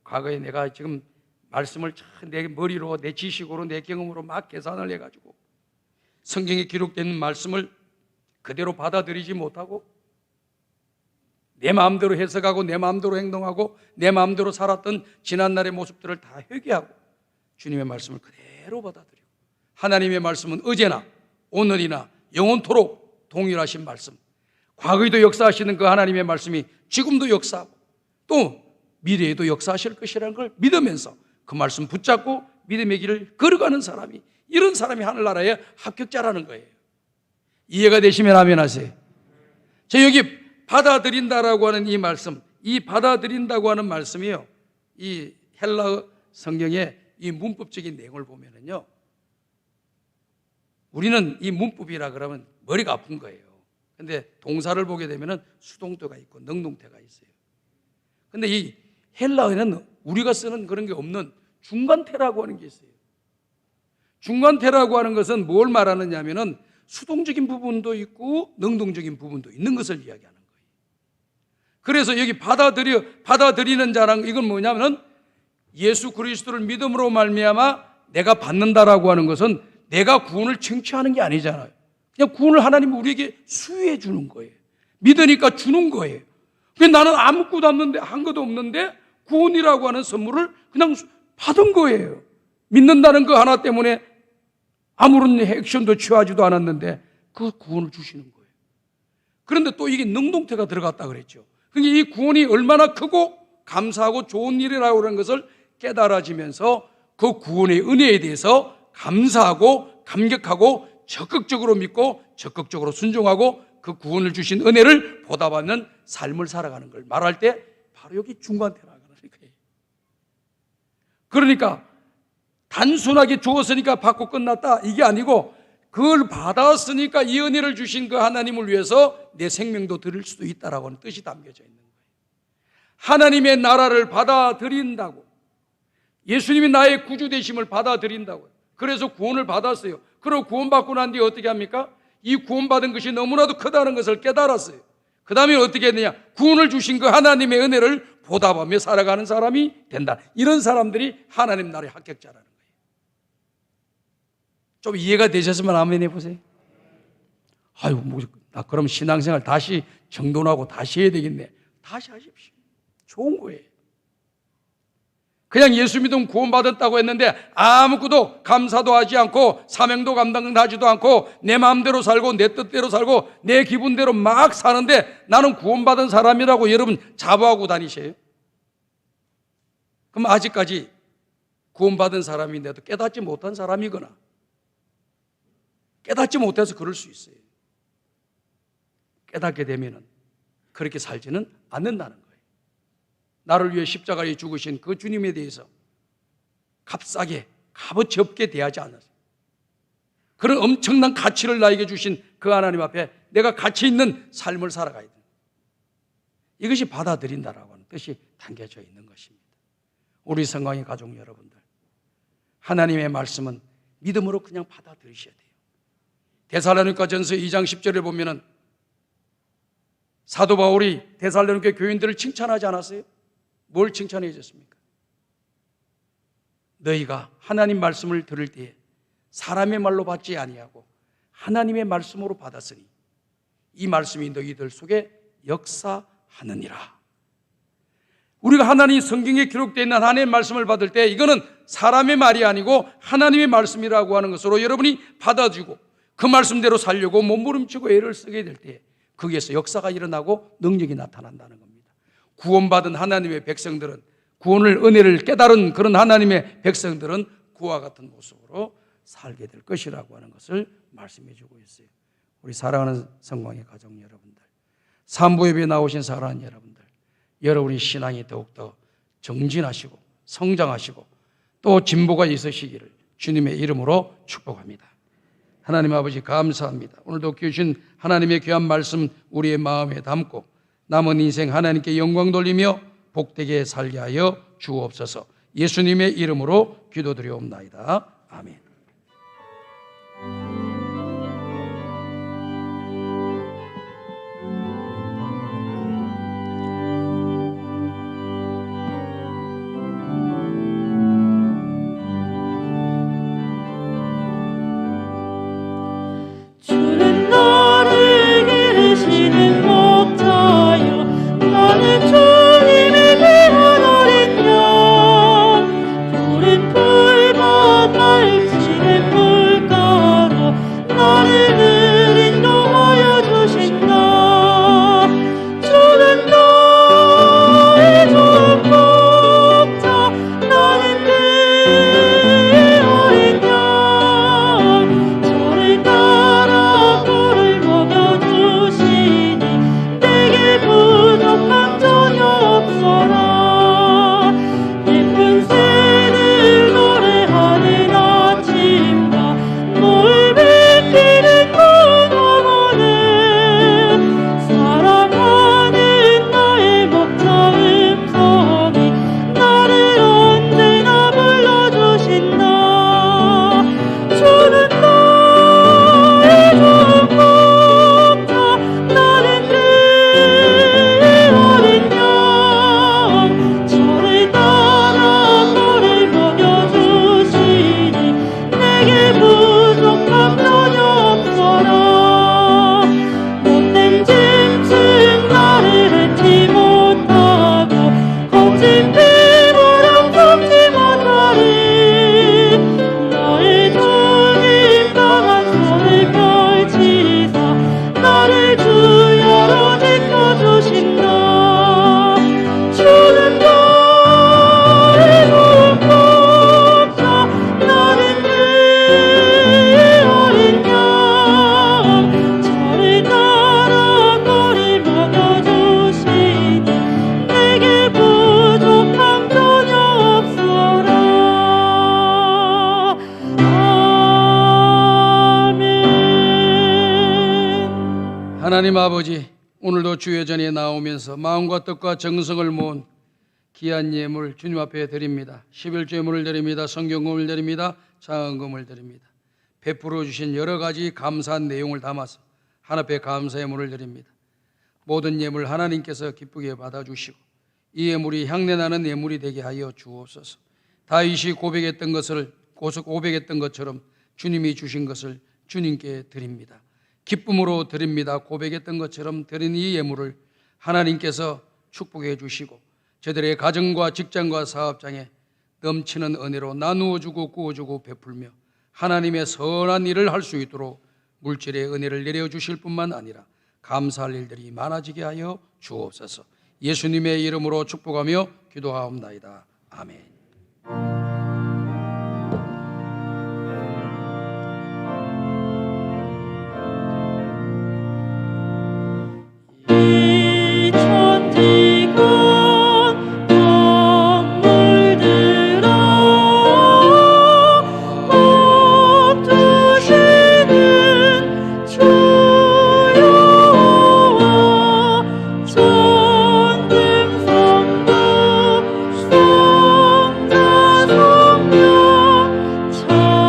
과거에 내가 지금 말씀을 내 머리로, 내 지식으로, 내 경험으로 막 계산을 해가지고 성경에 기록된 말씀을 그대로 받아들이지 못하고 내 마음대로 해석하고 내 마음대로 행동하고 내 마음대로 살았던 지난날의 모습들을 다 회개하고 주님의 말씀을 그대로 받아들이고, 하나님의 말씀은 어제나 오늘이나 영원토록 동일하신 말씀, 과거에도 역사하시는 그 하나님의 말씀이 지금도 역사하고 또 미래에도 역사하실 것이라는 걸 믿으면서 그 말씀 붙잡고 믿음의 길을 걸어가는 사람이, 이런 사람이 하늘나라의 합격자라는 거예요. 이해가 되시면 아멘 하세요. 자, 여기 받아들인다라고 하는 이 말씀, 이 받아들인다고 하는 말씀이요, 이 헬라어 성경의 이 문법적인 내용을 보면은요, 우리는 이 문법이라 그러면 머리가 아픈 거예요. 근데 동사를 보게 되면은 수동태가 있고 능동태가 있어요. 근데 이 헬라어에는 우리가 쓰는 그런 게 없는 중간태라고 하는 게 있어요. 중간태라고 하는 것은 뭘 말하느냐 하면은 수동적인 부분도 있고 능동적인 부분도 있는 것을 이야기하는 거예요. 그래서 여기 받아들이는 자랑, 이건 뭐냐면 예수 그리스도를 믿음으로 말미암아 내가 받는다라고 하는 것은 내가 구원을 쟁취하는 게 아니잖아요. 그냥 구원을 하나님이 우리에게 수여해 주는 거예요. 믿으니까 주는 거예요. 나는 아무것도 없는데, 한 것도 없는데 구원이라고 하는 선물을 그냥 받은 거예요. 믿는다는 그 하나 때문에 아무런 액션도 취하지도 않았는데 그 구원을 주시는 거예요. 그런데 또 이게 능동태가 들어갔다 그랬죠. 그러니까 이 구원이 얼마나 크고 감사하고 좋은 일이라고 하는 것을 깨달아지면서 그 구원의 은혜에 대해서 감사하고 감격하고 적극적으로 믿고 적극적으로 순종하고 그 구원을 주신 은혜를 보답하는 삶을 살아가는 걸 말할 때 바로 여기 중간태라고 하는 거예요. 그러니까 단순하게 주었으니까 받고 끝났다, 이게 아니고 그걸 받았으니까 이 은혜를 주신 그 하나님을 위해서 내 생명도 드릴 수도 있다라고 하는 뜻이 담겨져 있는 거예요. 하나님의 나라를 받아들인다고, 예수님이 나의 구주 되심을 받아들인다고요. 그래서 구원을 받았어요. 그리고 구원받고 난 뒤에 어떻게 합니까? 이 구원받은 것이 너무나도 크다는 것을 깨달았어요. 그 다음에 어떻게 했느냐? 구원을 주신 그 하나님의 은혜를 보답하며 살아가는 사람이 된다. 이런 사람들이 하나님 나라의 합격자라는 거예요. 좀 이해가 되셨으면 아멘 해보세요. 아유, 나 그럼 신앙생활 다시 정돈하고 다시 해야 되겠네. 다시 하십시오. 좋은 거예요. 그냥 예수 믿으면 구원받았다고 했는데 아무것도 감사도 하지 않고 사명도 감당하지도 않고 내 마음대로 살고 내 뜻대로 살고 내 기분대로 막 사는데 나는 구원받은 사람이라고 여러분 자부하고 다니세요? 그럼 아직까지 구원받은 사람인데도 깨닫지 못한 사람이거나 깨닫지 못해서 그럴 수 있어요. 깨닫게 되면은 그렇게 살지는 않는다는 거예요. 나를 위해 십자가에 죽으신 그 주님에 대해서 값싸게, 값어치 없게 대하지 않았어요. 그런 엄청난 가치를 나에게 주신 그 하나님 앞에 내가 가치 있는 삶을 살아가야 돼요. 이것이 받아들인다라고 하는 뜻이 담겨져 있는 것입니다. 우리 성광의 가족 여러분들, 하나님의 말씀은 믿음으로 그냥 받아들이셔야 돼요. 데살로니가전서 2장 10절에 보면은 사도 바울이 데살로니가 교인들을 칭찬하지 않았어요? 뭘 칭찬해 주셨습니까? 너희가 하나님 말씀을 들을 때에 사람의 말로 받지 아니하고 하나님의 말씀으로 받았으니 이 말씀이 너희들 속에 역사하느니라. 우리가 하나님 성경에 기록되어 있는 하나님의 말씀을 받을 때 이거는 사람의 말이 아니고 하나님의 말씀이라고 하는 것으로 여러분이 받아주고 그 말씀대로 살려고 몸부림치고 애를 쓰게 될 때 거기에서 역사가 일어나고 능력이 나타난다는 겁니다. 구원받은 하나님의 백성들은, 구원을 은혜를 깨달은 그런 하나님의 백성들은 그와 같은 모습으로 살게 될 것이라고 하는 것을 말씀해 주고 있어요. 우리 사랑하는 성광의 가족 여러분들, 산부 예배에 나오신 사랑하는 여러분들, 여러분의 신앙이 더욱더 정진하시고 성장하시고 또 진보가 있으시기를 주님의 이름으로 축복합니다. 하나님 아버지 감사합니다. 오늘도 주신 하나님의 귀한 말씀 우리의 마음에 담고 남은 인생 하나님께 영광 돌리며 복되게 살게 하여 주옵소서. 예수님의 이름으로 기도드리옵나이다. 아멘. 주는 나를 기르시는 목자여 나는 주님의 귀한 어린 양 푸른 풀밭 날지 하나님 아버지, 오늘도 주의 전에 나오면서 마음과 뜻과 정성을 모은 귀한 예물 주님 앞에 드립니다. 11조예물을 드립니다. 성경금을 드립니다. 장언금을 드립니다. 베풀어 주신 여러 가지 감사한 내용을 담아서 하나님 앞에 감사 예물을 드립니다. 모든 예물 하나님께서 기쁘게 받아주시고 이 예물이 향내나는 예물이 되게 하여 주옵소서. 다윗이 고백했던 것처럼 주님이 주신 것을 주님께 드립니다. 기쁨으로 드립니다. 고백했던 것처럼 드린 이 예물을 하나님께서 축복해 주시고 저들의 가정과 직장과 사업장에 넘치는 은혜로 나누어주고 구워주고 베풀며 하나님의 선한 일을 할 수 있도록 물질의 은혜를 내려주실 뿐만 아니라 감사할 일들이 많아지게 하여 주옵소서. 예수님의 이름으로 축복하며 기도하옵나이다. 아멘. 이 천지가 만물들아 복 주시는 주 여호와 천금성도 성자 성령 찬송하고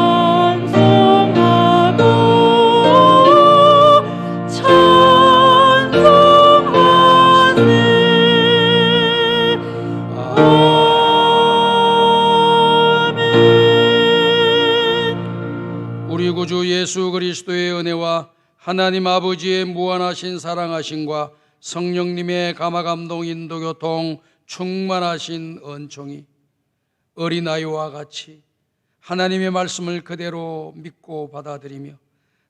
우리 구주 예수 그리스도의 은혜와 하나님 아버지의 무한하신 사랑하심과 성령님의 감화감동 인도교통 충만하신 은총이 어린아이와 같이 하나님의 말씀을 그대로 믿고 받아들이며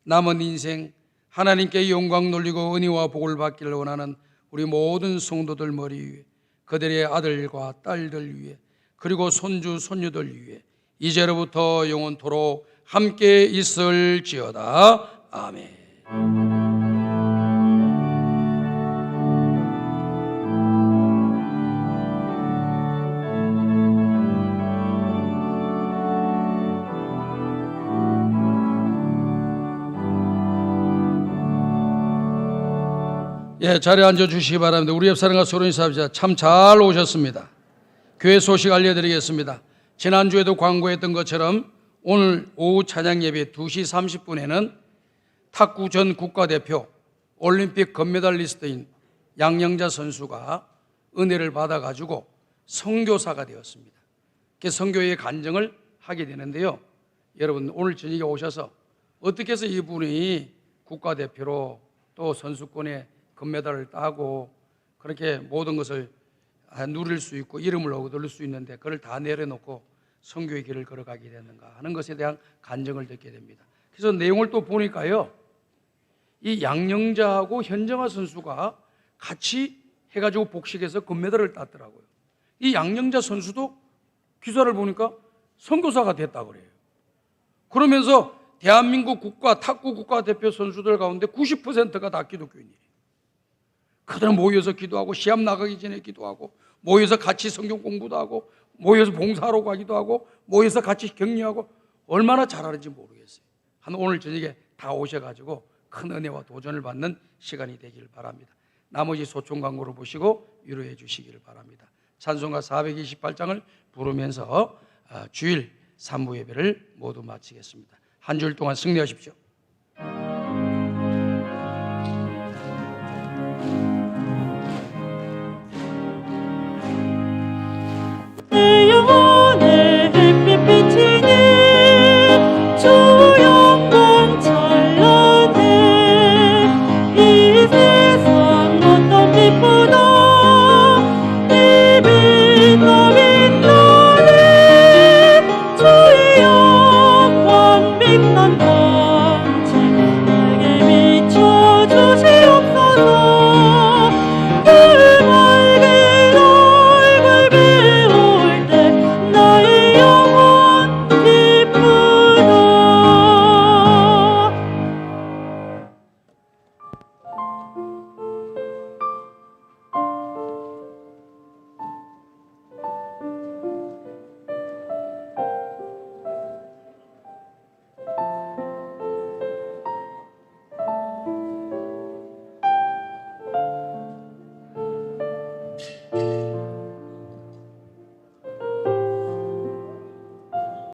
남은 인생 하나님께 영광 돌리고 은혜와 복을 받기를 원하는 우리 모든 성도들 머리 위에 그들의 아들과 딸들 위에 그리고 손주 손녀들 위에 이제로부터 영원토록 함께 있을지어다. 아멘. 예, 자리에 앉아주시기 바랍니다. 우리 옆 사람과 서로 인사합시다. 참 잘 오셨습니다. 교회 소식 알려드리겠습니다. 지난주에도 광고했던 것처럼 오늘 오후 찬양 예배 2시 30분에는 탁구 전 국가대표 올림픽 금메달리스트인 양영자 선수가 은혜를 받아가지고 선교사가 되었습니다. 그래서 선교의 간증을 하게 되는데요. 여러분 오늘 저녁에 오셔서 어떻게 해서 이분이 국가대표로 또 선수권에 금메달을 따고 그렇게 모든 것을 누릴 수 있고 이름을 얻을 수 있는데 그걸 다 내려놓고 선교의 길을 걸어가게 되는가 하는 것에 대한 간증을 듣게 됩니다. 그래서 내용을 또 보니까요, 이 양영자하고 현정아 선수가 같이 해가지고 복식해서 금메달을 땄더라고요. 이 양영자 선수도 기사를 보니까 선교사가 됐다고 그래요. 그러면서 대한민국 탁구 국가대표 선수들 가운데 90%가 다 기독교인이에요. 그들은 모여서 기도하고 시합 나가기 전에 기도하고 모여서 같이 성경 공부도 하고 모여서 봉사하러 가기도 하고 모여서 같이 격려하고 얼마나 잘하는지 모르겠어요. 한 오늘 저녁에 다 오셔가지고 큰 은혜와 도전을 받는 시간이 되기를 바랍니다. 나머지 소총 광고를 보시고 위로해 주시기를 바랍니다. 찬송가 428장을 부르면서 주일 3부 예배를 모두 마치겠습니다. 한 주일 동안 승리하십시오.